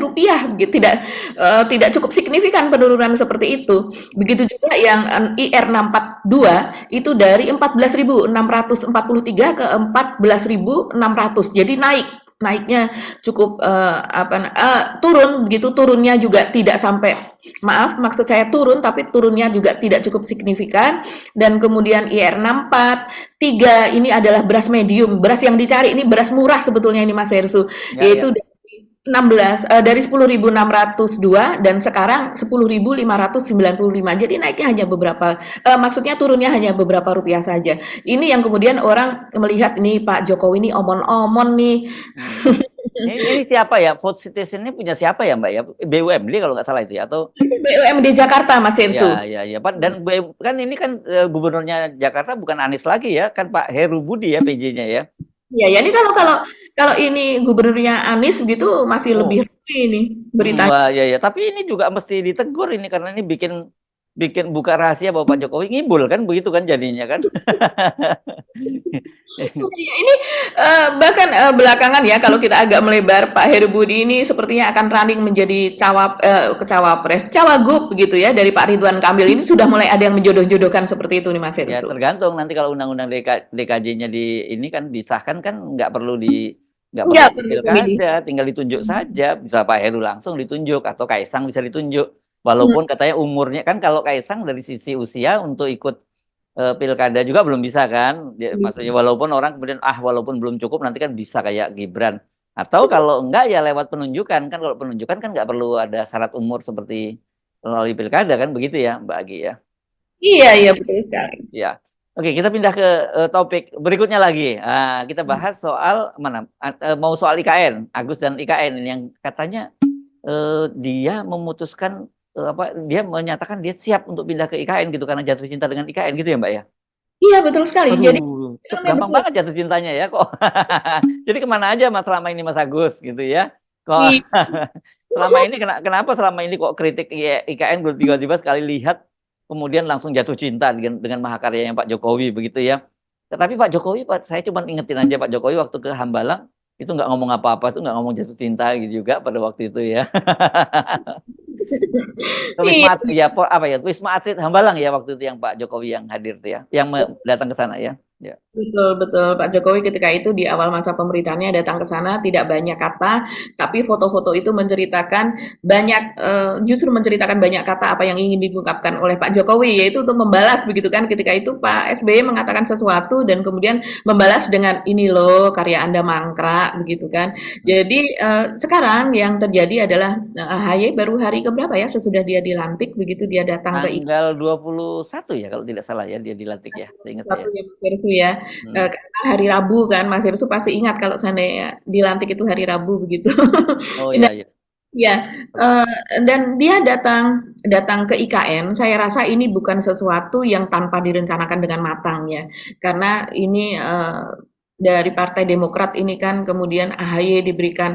gitu. Tidak cukup signifikan penurunan seperti itu. Begitu juga yang IR 642 itu dari 14.643 ke 14.600. Jadi naiknya cukup turun begitu, turunnya juga tidak sampai, maksud saya turun tapi turunnya juga tidak cukup signifikan. Dan kemudian IR 643 ini adalah beras medium, beras yang dicari ini beras murah sebetulnya ini Mas Hersu, yaitu dari 10.602 dan sekarang 10.595. Jadi naiknya hanya beberapa, maksudnya turunnya hanya beberapa rupiah saja. Ini yang kemudian orang melihat ini Pak Jokowi ini omon-omon nih. Ini siapa ya? Food Citizen ini punya siapa ya Mbak ya? BUMD kalau nggak salah itu ya? Atau itu BUMD Jakarta Mas Hersu. Ya Pak. Dan kan ini kan gubernurnya Jakarta bukan Anies lagi ya, kan Pak Heru Budi ya PJ-nya ya. Ya ini kalau ini gubernurnya Anies gitu masih lebih ramai ini beritanya. Ya, tapi ini juga mesti ditegur ini karena ini bikin bikin buka rahasia bahwa Pak Jokowi ngibul kan, begitu kan jadinya kan? Iya, ini, bahkan, belakangan ya kalau kita agak melebar, Pak Heru Budi ini sepertinya akan running menjadi cawagup begitu ya dari Pak Ridwan Kamil ini sudah mulai ada yang menjodoh-jodohkan seperti itu nih Mas Ya Hersuk. tergantung nanti kalau undang-undang DKJ-nya ini kan disahkan kan nggak perlu Nggak di perlu pemilih. pilkada, tinggal ditunjuk saja. Bisa Pak Heru langsung ditunjuk atau Kaisang bisa ditunjuk. Walaupun katanya umurnya kan kalau Kaisang dari sisi usia untuk ikut pilkada juga belum bisa kan. Maksudnya walaupun orang kemudian walaupun belum cukup nanti kan bisa kayak Gibran. Atau kalau enggak ya lewat penunjukan kan, kalau penunjukan kan nggak perlu ada syarat umur seperti melalui pilkada kan, begitu ya Mbak Agi ya. Iya iya, betul sekali. Ya. Oke, kita pindah ke topik berikutnya lagi. Kita bahas soal mana? Mau soal IKN, Agus dan IKN ini yang katanya dia memutuskan dia menyatakan dia siap untuk pindah ke IKN gitu karena jatuh cinta dengan IKN gitu ya, Mbak ya? Iya, betul sekali. Jadi Aduh, gampang betul. banget jatuh cintanya ya kok. Jadi kemana aja Mas selama ini Mas Agus gitu ya? Kok Iya. selama ini kenapa selama ini kok kritik IKN tiba-tiba sekali lihat kemudian langsung jatuh cinta dengan mahakaryanya Pak Jokowi begitu ya? Tetapi Pak Jokowi, saya cuma ingetin aja Pak Jokowi waktu ke Hambalang itu nggak ngomong apa-apa, itu nggak ngomong jatuh cinta gitu juga pada waktu itu ya. Iya. Wisma Atlet Hambalang ya waktu itu yang Pak Jokowi yang hadir tuh ya, yang datang ke sana ya. Ya. Betul betul, Pak Jokowi ketika itu di awal masa pemerintahannya datang ke sana tidak banyak kata, tapi foto-foto itu menceritakan banyak, justru menceritakan banyak kata apa yang ingin diungkapkan oleh Pak Jokowi, yaitu untuk membalas begitu kan, ketika itu Pak SBY mengatakan sesuatu dan kemudian membalas dengan, "Ini loh karya Anda mangkrak," begitu kan. Jadi, sekarang yang terjadi adalah, AHY baru hari keberapa ya sesudah dia dilantik begitu dia datang ke Tanggal 21 ya kalau tidak salah ya dia dilantik ya, seingat saya. satu ya Mas Hersuk ya, karena hari Rabu kan Mas Hersuk pasti ingat kalau seandainya dilantik itu hari Rabu begitu. Oh Dan iya iya. ya, dan dia datang datang ke IKN, saya rasa ini bukan sesuatu yang tanpa direncanakan dengan matang ya. Karena ini, dari Partai Demokrat ini kan kemudian AHY diberikan,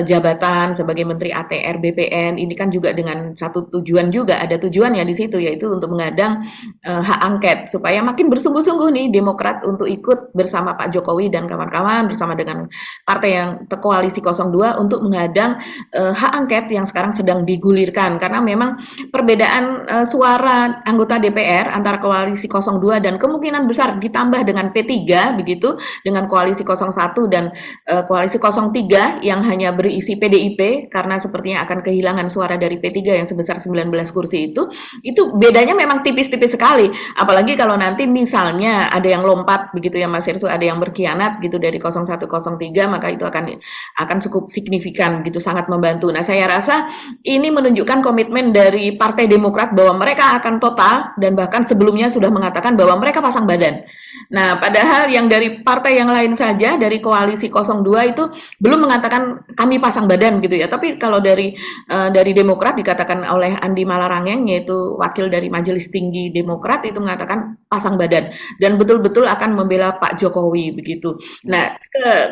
jabatan sebagai Menteri ATR BPN, ini kan juga dengan satu tujuan juga, ada tujuannya di situ yaitu untuk mengadang, hak angket supaya makin bersungguh-sungguh nih Demokrat untuk ikut bersama Pak Jokowi dan kawan-kawan bersama dengan partai yang koalisi 02 untuk menghadang hak angket yang sekarang sedang digulirkan karena memang perbedaan suara anggota DPR antara koalisi 02 dan kemungkinan besar ditambah dengan P3 begitu dengan koalisi 01 dan koalisi 03 yang hanya berisi PDIP karena sepertinya akan kehilangan suara dari P3 yang sebesar 19 kursi itu bedanya memang tipis-tipis sekali apalagi kalau nanti misalnya ada yang lompat begitu ya Mas Hersuk ada yang berkhianat gitu dari 01 03 maka itu akan cukup signifikan gitu sangat membantu. Nah, saya rasa ini menunjukkan komitmen dari Partai Demokrat bahwa mereka akan total dan bahkan sebelumnya sudah mengatakan bahwa mereka pasang badan. Nah, padahal yang dari partai yang lain saja dari koalisi 02 itu belum mengatakan kami pasang badan gitu ya. Tapi kalau dari Demokrat dikatakan oleh Andi Malarangeng yaitu wakil dari Majelis Tinggi Demokrat itu mengatakan pasang badan dan betul-betul akan membela Pak Jokowi begitu. Nah,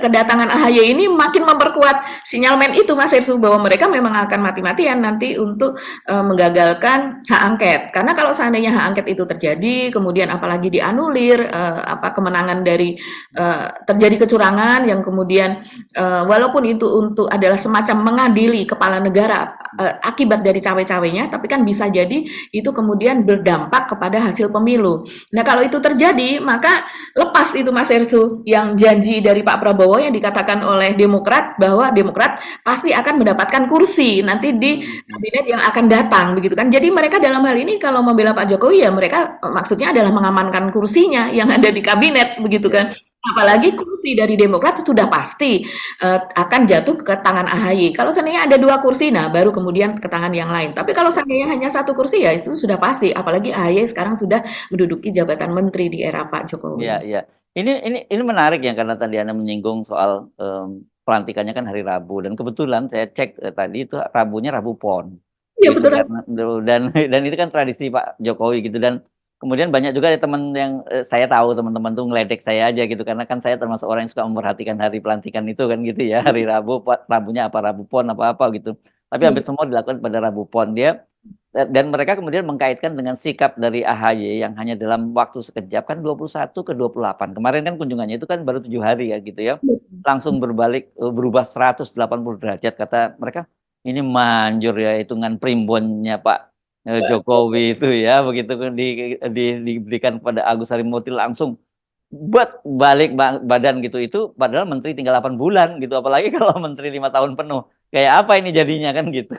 kedatangan AHY ini makin memperkuat sinyalmen itu Mas Hersuk bahwa mereka memang akan mati-matian nanti untuk menggagalkan hak angket. Karena kalau seandainya hak angket itu terjadi, kemudian apalagi dianulir kemenangan dari terjadi kecurangan yang kemudian walaupun itu untuk adalah semacam mengadili kepala negara akibat dari cawe-cawenya, tapi kan bisa jadi itu kemudian berdampak kepada hasil pemilu. Nah, kalau itu terjadi, maka lepas itu Mas Hersuk yang janji dari Pak Prabowo yang dikatakan oleh Demokrat bahwa Demokrat pasti akan mendapatkan kursi nanti di kabinet yang akan datang begitu kan. Jadi mereka dalam hal ini kalau membela Pak Jokowi ya mereka maksudnya adalah mengamankan kursinya yang ada di kabinet begitu kan. Apalagi kursi dari Demokrat sudah pasti akan jatuh ke tangan AHY. Kalau seandainya ada 2 kursi, nah baru kemudian ke tangan yang lain. Tapi kalau seandainya hanya 1 kursi ya itu sudah pasti. Apalagi AHY sekarang sudah menduduki jabatan menteri di era Pak Jokowi. Iya iya. Ini menarik ya karena tadi Anda menyinggung soal pelantikannya kan hari Rabu dan kebetulan saya cek tadi itu Rabunya Rabu Pon. Iya Gitu betul. kan. Dan itu kan tradisi Pak Jokowi gitu dan kemudian banyak juga ada teman yang saya tahu teman-teman tuh ngeledek saya aja gitu karena kan saya termasuk orang yang suka memperhatikan hari pelantikan itu kan gitu ya hari Rabu Rabunya apa Rabu Pon apa gitu tapi hampir semua dilakukan pada Rabu Pon dia dan mereka kemudian mengkaitkan dengan sikap dari AHY yang hanya dalam waktu sekejap kan 21 ke 28. Kemarin kan kunjungannya itu kan baru 7 hari ya gitu ya. Langsung berbalik berubah 180 derajat kata mereka. Ini manjur ya hitungan primbonnya Pak Jokowi itu ya begitu diberikan kepada Agus Harimurti langsung balik badan gitu itu padahal menteri tinggal 8 bulan gitu apalagi kalau menteri 5 tahun penuh kayak apa ini jadinya kan gitu.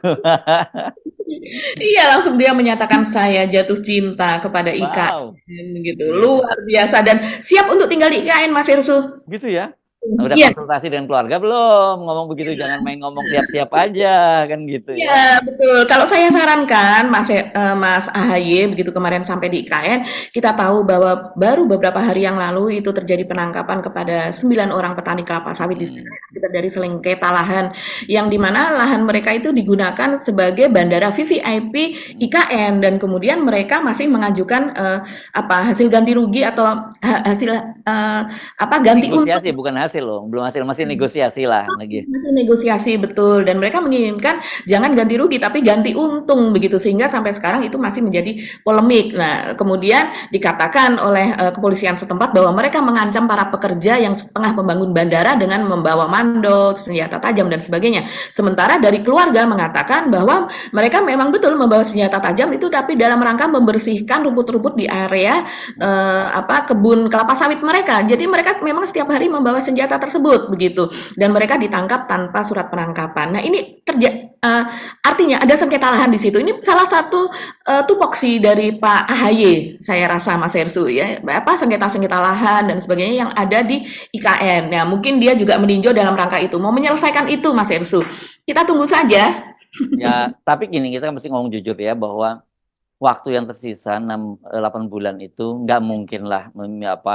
Iya, langsung dia menyatakan saya jatuh cinta kepada Wow IKN gitu. gitu Luar biasa dan siap untuk tinggal di IKN Mas Herssu. gitu ya. Udah Iya. konsultasi dengan keluarga belum? Ngomong begitu jangan main ngomong siap-siap aja kan gitu ya. Iya, betul. Kalau saya sarankan Mas AHY begitu kemarin sampai di IKN, kita tahu bahwa baru beberapa hari yang lalu itu terjadi penangkapan kepada 9 orang petani kelapa sawit di sana akibat dari sengketa lahan yang di mana lahan mereka itu digunakan sebagai bandara VVIP IKN dan kemudian mereka masih mengajukan hasil ganti rugi atau hasil ganti untung. Negosiasi bukan hasil loh, belum hasil masih negosiasi lah lagi. Masih negosiasi betul dan mereka menginginkan jangan ganti rugi tapi ganti untung begitu sehingga sampai sekarang itu masih menjadi polemik. Nah, kemudian dikatakan oleh kepolisian setempat bahwa mereka mengancam para pekerja yang setengah membangun bandara dengan membawa mandul, senjata tajam dan sebagainya. Sementara dari keluarga mengatakan bahwa mereka memang betul membawa senjata tajam itu tapi dalam rangka membersihkan rumput-rumput di area kebun kelapa sawit mereka. Jadi mereka memang setiap hari membawa senjata tersebut begitu dan mereka ditangkap tanpa surat penangkapan. Nah, ini artinya ada sengketa lahan di situ. Ini salah satu tupoksi dari Pak AHY, saya rasa Mas Herssu ya. Sengketa-sengketa lahan dan sebagainya yang ada di IKN. Nah, mungkin dia juga meninjau dalam rangka itu, mau menyelesaikan itu Mas Herssu. Kita tunggu saja. Ya, tapi gini kita mesti ngomong jujur ya bahwa waktu yang tersisa 8 bulan itu nggak mungkin lah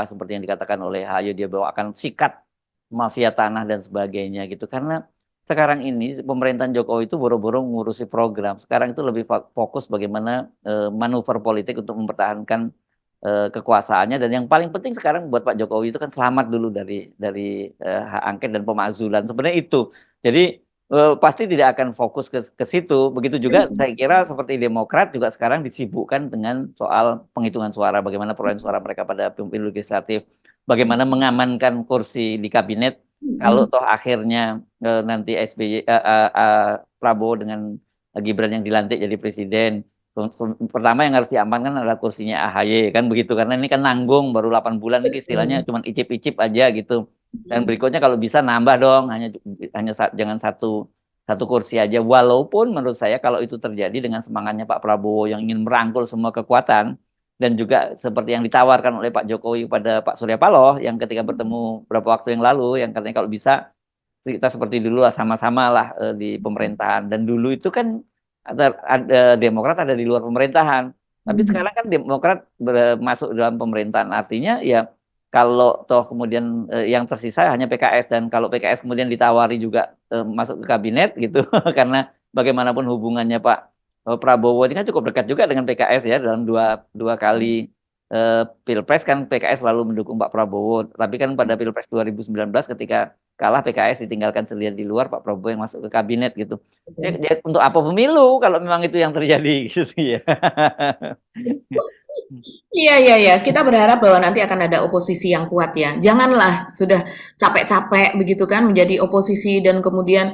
seperti yang dikatakan oleh AHY dia bahwa akan sikat mafia tanah dan sebagainya gitu karena sekarang ini pemerintahan Jokowi itu boro-boro ngurusi program sekarang itu lebih fokus bagaimana manuver politik untuk mempertahankan kekuasaannya dan yang paling penting sekarang buat Pak Jokowi itu kan selamat dulu dari hak angket dan pemakzulan sebenarnya itu jadi pasti tidak akan fokus ke situ begitu juga saya kira seperti Demokrat juga sekarang disibukkan dengan soal penghitungan suara bagaimana perolehan suara mereka pada pemilu legislatif bagaimana mengamankan kursi di kabinet kalau toh akhirnya nanti Prabowo dengan Gibran yang dilantik jadi presiden. Pertama yang harus diamankan adalah kursinya AHY kan begitu karena ini kan nanggung baru 8 bulan ini istilahnya cuma icip-icip aja gitu. Dan berikutnya kalau bisa nambah dong hanya jangan satu kursi aja walaupun menurut saya kalau itu terjadi dengan semangatnya Pak Prabowo yang ingin merangkul semua kekuatan dan juga seperti yang ditawarkan oleh Pak Jokowi pada Pak Surya Paloh yang ketika bertemu beberapa waktu yang lalu yang katanya kalau bisa kita seperti dulu sama-sama lah di pemerintahan dan dulu itu kan ada Demokrat ada di luar pemerintahan tapi sekarang kan Demokrat masuk dalam pemerintahan artinya ya kalau toh kemudian yang tersisa hanya PKS dan kalau PKS kemudian ditawari juga masuk ke kabinet gitu karena bagaimanapun hubungannya Pak Prabowo ini kan cukup dekat juga dengan PKS ya dalam dua kali Pilpres kan PKS selalu mendukung Pak Prabowo tapi kan pada Pilpres 2019 ketika kalah PKS ditinggalkan sendirian di luar Pak Prabowo yang masuk ke kabinet gitu ya, untuk apa pemilu kalau memang itu yang terjadi gitu ya. Iya. Kita berharap bahwa nanti akan ada oposisi yang kuat ya. Janganlah sudah capek-capek begitu kan menjadi oposisi dan kemudian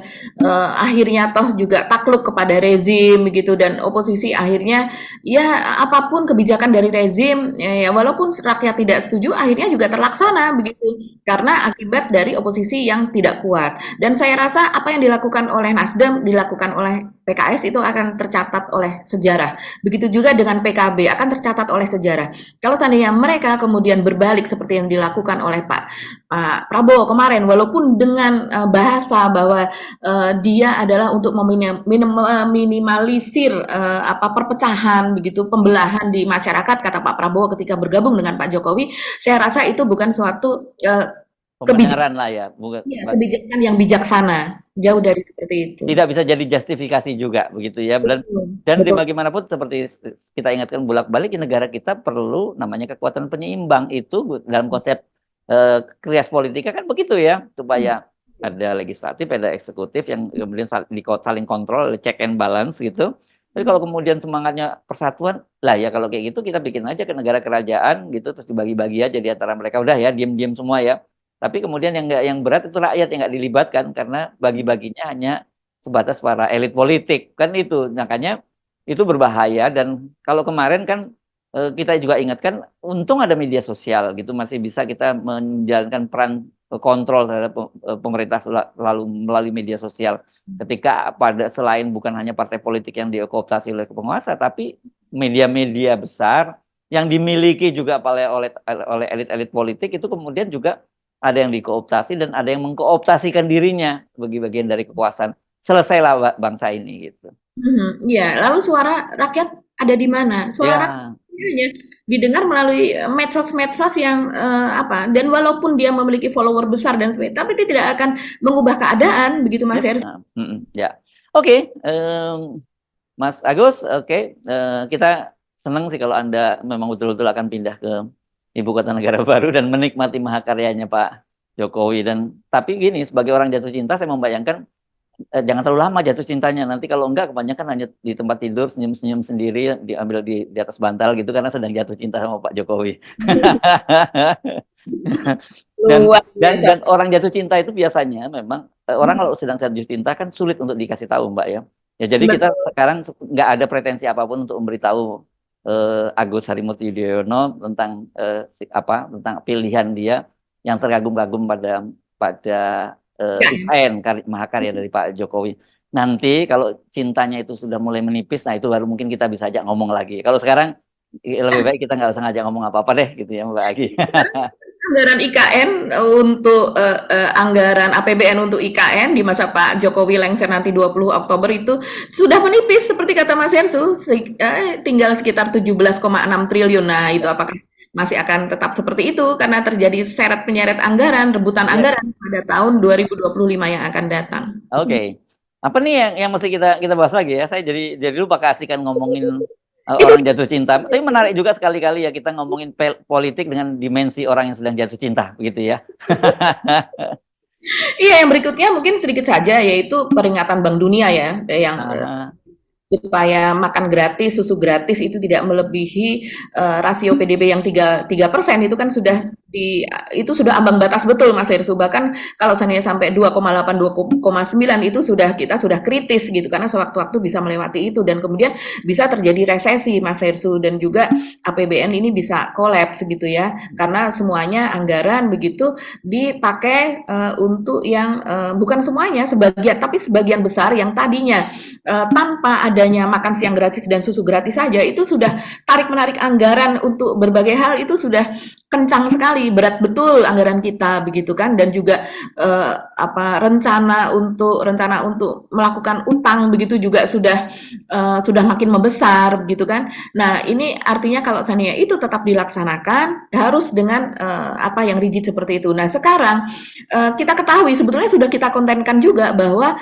akhirnya toh juga takluk kepada rezim begitu dan oposisi akhirnya ya apapun kebijakan dari rezim ya walaupun rakyat tidak setuju akhirnya juga terlaksana begitu karena akibat dari oposisi yang tidak kuat. Dan saya rasa apa yang dilakukan oleh Nasdem dilakukan oleh PKS itu akan tercatat oleh sejarah. Begitu juga dengan PKB akan tercatat oleh sejarah. Kalau seandainya mereka kemudian berbalik seperti yang dilakukan oleh Pak Prabowo kemarin, walaupun dengan bahasa bahwa dia adalah untuk meminimalisir perpecahan begitu, pembelahan di masyarakat kata Pak Prabowo ketika bergabung dengan Pak Jokowi, saya rasa itu bukan suatu kebenaran lah ya, bukan kebijakan yang bijaksana. Jauh dari seperti itu. Tidak bisa jadi justifikasi juga begitu ya. Dan bagaimanapun seperti kita ingatkan bolak-balik negara kita perlu namanya kekuatan penyeimbang itu dalam konsep krias politika kan begitu ya supaya ada legislatif ada eksekutif yang kemudian saling kontrol check and balance gitu Tapi kalau kemudian semangatnya persatuan, lah ya kalau kayak gitu kita bikin aja ke negara kerajaan gitu, terus dibagi-bagi aja di antara mereka. Udah ya, diem-diem semua ya. Tapi kemudian yang berat itu rakyat yang nggak dilibatkan karena bagi-baginya hanya sebatas para elit politik kan itu. Makanya itu berbahaya dan kalau kemarin kan kita juga ingatkan, untung ada media sosial gitu, masih bisa kita menjalankan peran kontrol terhadap pemerintah lalu melalui media sosial. Ketika selain bukan hanya partai politik yang dikooptasi oleh penguasa, tapi media-media besar yang dimiliki juga oleh elit-elit politik itu kemudian juga ada yang dikooptasi dan ada yang mengkooptasikan dirinya bagi bagian dari kekuasaan. Selesailah bangsa ini gitu. Ya, lalu suara rakyat ada di mana? Suara rakyat Ya, hanya didengar melalui medsos-medsos yang dan walaupun dia memiliki follower besar dan sebagainya, tapi itu tidak akan mengubah keadaan, begitu Mas ya, Hersy. ya. Oke, Mas Agus, oke, kita senang sih kalau Anda memang betul-betul akan pindah ke ibu kota negara baru dan menikmati mahakaryanya Pak Jokowi. Dan tapi gini, sebagai orang jatuh cinta, saya membayangkan jangan terlalu lama jatuh cintanya. Nanti kalau enggak, kebanyakan hanya di tempat tidur senyum-senyum sendiri, diambil di atas bantal gitu karena sedang jatuh cinta sama Pak Jokowi. Luar Dan biasa. orang jatuh cinta itu biasanya memang orang kalau sedang jatuh cinta kan sulit untuk dikasih tahu, Mbak ya. Ya jadi kita Betul. sekarang nggak ada pretensi apapun untuk memberitahu Agus Harimurti Yudhoyono tentang tentang pilihan dia yang terkagum-kagum pada IKN Mahakarya dari Pak Jokowi. Nanti kalau cintanya itu sudah mulai menipis, nah itu baru mungkin kita bisa ajak ngomong lagi. Kalau sekarang lebih baik kita nggak usah ngajak ngomong apa-apa deh gitu ya Mbak Agi. Anggaran IKN untuk anggaran APBN untuk IKN di masa Pak Jokowi lengser nanti 20 Oktober itu sudah menipis seperti kata Mas Hersu, tinggal sekitar 17,6 triliun. Nah, itu apakah masih akan tetap seperti itu karena terjadi seret penyeret anggaran, rebutan anggaran pada tahun 2025 yang akan datang. Oke. Apa nih yang mesti kita bahas lagi ya? Saya jadi lupa keasikan ngomongin Itu orang jatuh cinta. Tapi menarik juga sekali-kali ya kita ngomongin politik dengan dimensi orang yang sedang jatuh cinta, begitu ya. iya, yang berikutnya mungkin sedikit saja yaitu peringatan Bank Dunia ya yang supaya makan gratis, susu gratis itu tidak melebihi rasio PDB yang 3% itu kan sudah itu sudah ambang batas betul Mas Hersu. Bahkan kalau seandainya sampai 2,8 2,9 itu kita sudah kritis gitu karena sewaktu-waktu bisa melewati itu dan kemudian bisa terjadi resesi Mas Hersu dan juga APBN ini bisa kolaps gitu ya. Karena semuanya anggaran begitu dipakai untuk yang bukan semuanya, sebagian tapi sebagian besar yang tadinya tanpa adanya makan siang gratis dan susu gratis saja itu sudah tarik-menarik anggaran untuk berbagai hal itu sudah kencang sekali, berat betul anggaran kita begitu kan dan juga rencana untuk melakukan utang begitu juga sudah makin membesar begitu kan. Nah, ini artinya kalau seandainya itu tetap dilaksanakan harus dengan apa yang rigid seperti itu. Nah, sekarang kita ketahui sebetulnya sudah kita kontenkan juga bahwa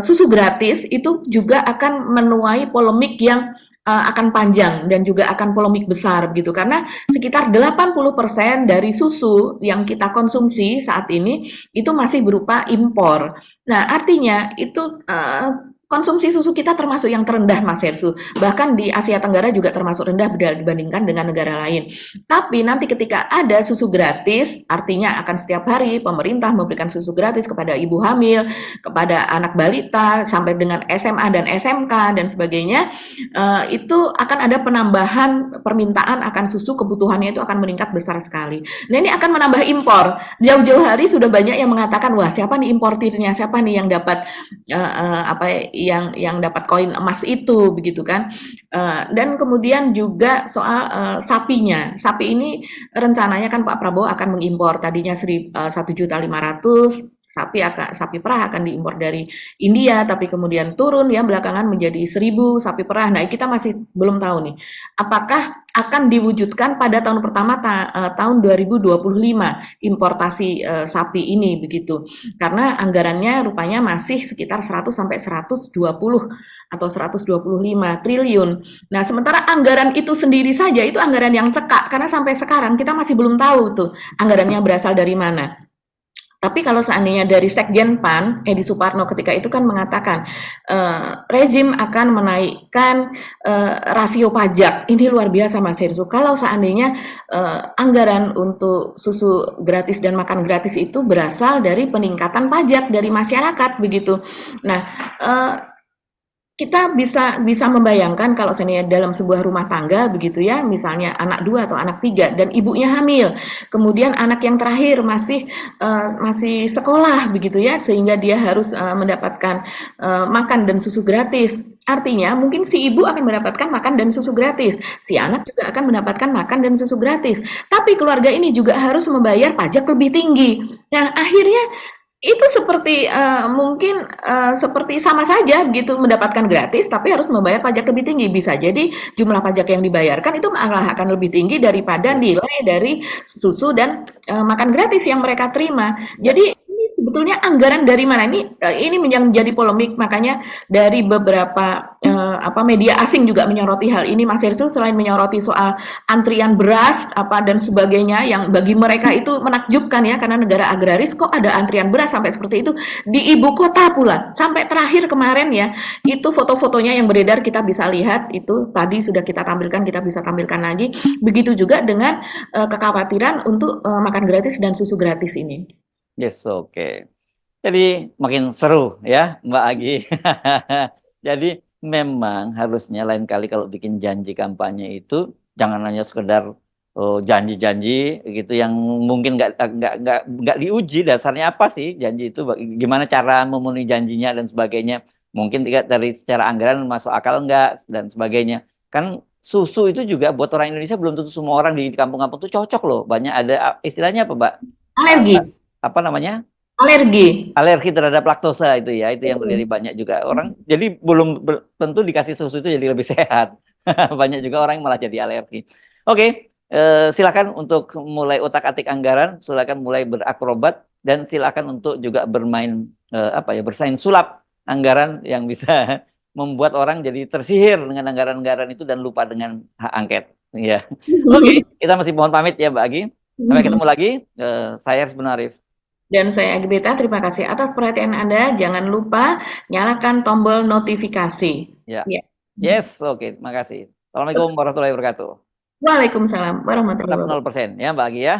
susu gratis itu juga akan menuai polemik yang akan panjang dan juga akan polemik besar begitu karena sekitar 80% dari susu yang kita konsumsi saat ini itu masih berupa impor. Nah, artinya itu konsumsi susu kita termasuk yang terendah Mas Hersu. Bahkan di Asia Tenggara juga termasuk rendah dibandingkan dengan negara lain. Tapi nanti ketika ada susu gratis, artinya akan setiap hari pemerintah memberikan susu gratis kepada ibu hamil, kepada anak balita, sampai dengan SMA dan SMK dan sebagainya, itu akan ada penambahan permintaan akan susu, kebutuhannya itu akan meningkat besar sekali. Nah, ini akan menambah impor. Jauh-jauh hari sudah banyak yang mengatakan, wah siapa nih importirnya, siapa nih yang dapat yang dapat koin emas itu begitu kan. Dan kemudian juga soal sapinya. Sapi ini rencananya kan Pak Prabowo akan mengimpor tadinya 1.500.000 sapi perah akan diimpor dari India tapi kemudian turun ya belakangan menjadi 1.000 sapi perah. Nah, kita masih belum tahu nih apakah akan diwujudkan pada tahun pertama tahun 2025 importasi sapi ini begitu. Karena anggarannya rupanya masih sekitar 100 sampai 120 atau 125 triliun. Nah, sementara anggaran itu sendiri saja itu anggaran yang cekak karena sampai sekarang kita masih belum tahu tuh anggarannya berasal dari mana. Tapi kalau seandainya dari Sekjen PAN, Edi Suparno ketika itu kan mengatakan rezim akan menaikkan rasio pajak. Ini luar biasa Mas Herzog. Kalau seandainya anggaran untuk susu gratis dan makan gratis itu berasal dari peningkatan pajak dari masyarakat begitu. Nah, kita bisa membayangkan kalau seandainya dalam sebuah rumah tangga begitu ya, misalnya anak 2 atau anak 3 dan ibunya hamil, kemudian anak yang terakhir masih sekolah begitu ya, sehingga dia harus mendapatkan makan dan susu gratis. Artinya mungkin si ibu akan mendapatkan makan dan susu gratis, si anak juga akan mendapatkan makan dan susu gratis. Tapi keluarga ini juga harus membayar pajak lebih tinggi. Nah, akhirnya itu seperti mungkin seperti sama saja begitu mendapatkan gratis tapi harus membayar pajak lebih tinggi. Bisa jadi jumlah pajak yang dibayarkan itu malah akan lebih tinggi daripada nilai dari susu dan makan gratis yang mereka terima. Jadi ini sebetulnya anggaran dari mana ini menjadi polemik, makanya dari beberapa media asing juga menyoroti hal ini Mas Herzog, selain menyoroti soal antrian beras dan sebagainya yang bagi mereka itu menakjubkan ya, karena negara agraris kok ada antrian beras sampai seperti itu di ibu kota pula. Sampai terakhir kemarin ya, itu foto-fotonya yang beredar kita bisa lihat, itu tadi sudah kita tampilkan, kita bisa tampilkan lagi. Begitu juga dengan kekhawatiran untuk makan gratis dan susu gratis ini. Yes, oke. Jadi makin seru ya, Mbak Agi. Jadi memang harusnya lain kali kalau bikin janji kampanye itu jangan hanya sekedar janji-janji gitu yang mungkin nggak diuji dasarnya apa sih janji itu, gimana cara memenuhi janjinya dan sebagainya. Mungkin dari secara anggaran masuk akal nggak dan sebagainya. Kan susu itu juga buat orang Indonesia belum tentu semua orang di kampung-kampung tuh cocok loh. Banyak ada istilahnya apa, Mbak? Alergi. Apa namanya? Alergi terhadap laktosa itu ya, itu yang terjadi banyak juga orang. Jadi belum tentu dikasih susu itu jadi lebih sehat. Banyak juga orang yang malah jadi alergi. Oke, silakan untuk mulai otak-atik anggaran, silakan mulai berakrobat, dan silakan untuk juga bermain bersaing sulap anggaran yang bisa membuat orang jadi tersihir dengan anggaran-anggaran itu dan lupa dengan hak angket. Ya, oke, kita masih mohon pamit ya Mbak Agi. Sampai ketemu lagi. Saya Rizman Arif. Dan saya Agi Beta, terima kasih atas perhatian Anda. Jangan lupa nyalakan tombol notifikasi. Ya. Yes, oke. Terima kasih. Assalamualaikum warahmatullahi wabarakatuh. Waalaikumsalam warahmatullahi Tetap wabarakatuh. 0% ya Mbak Agi ya.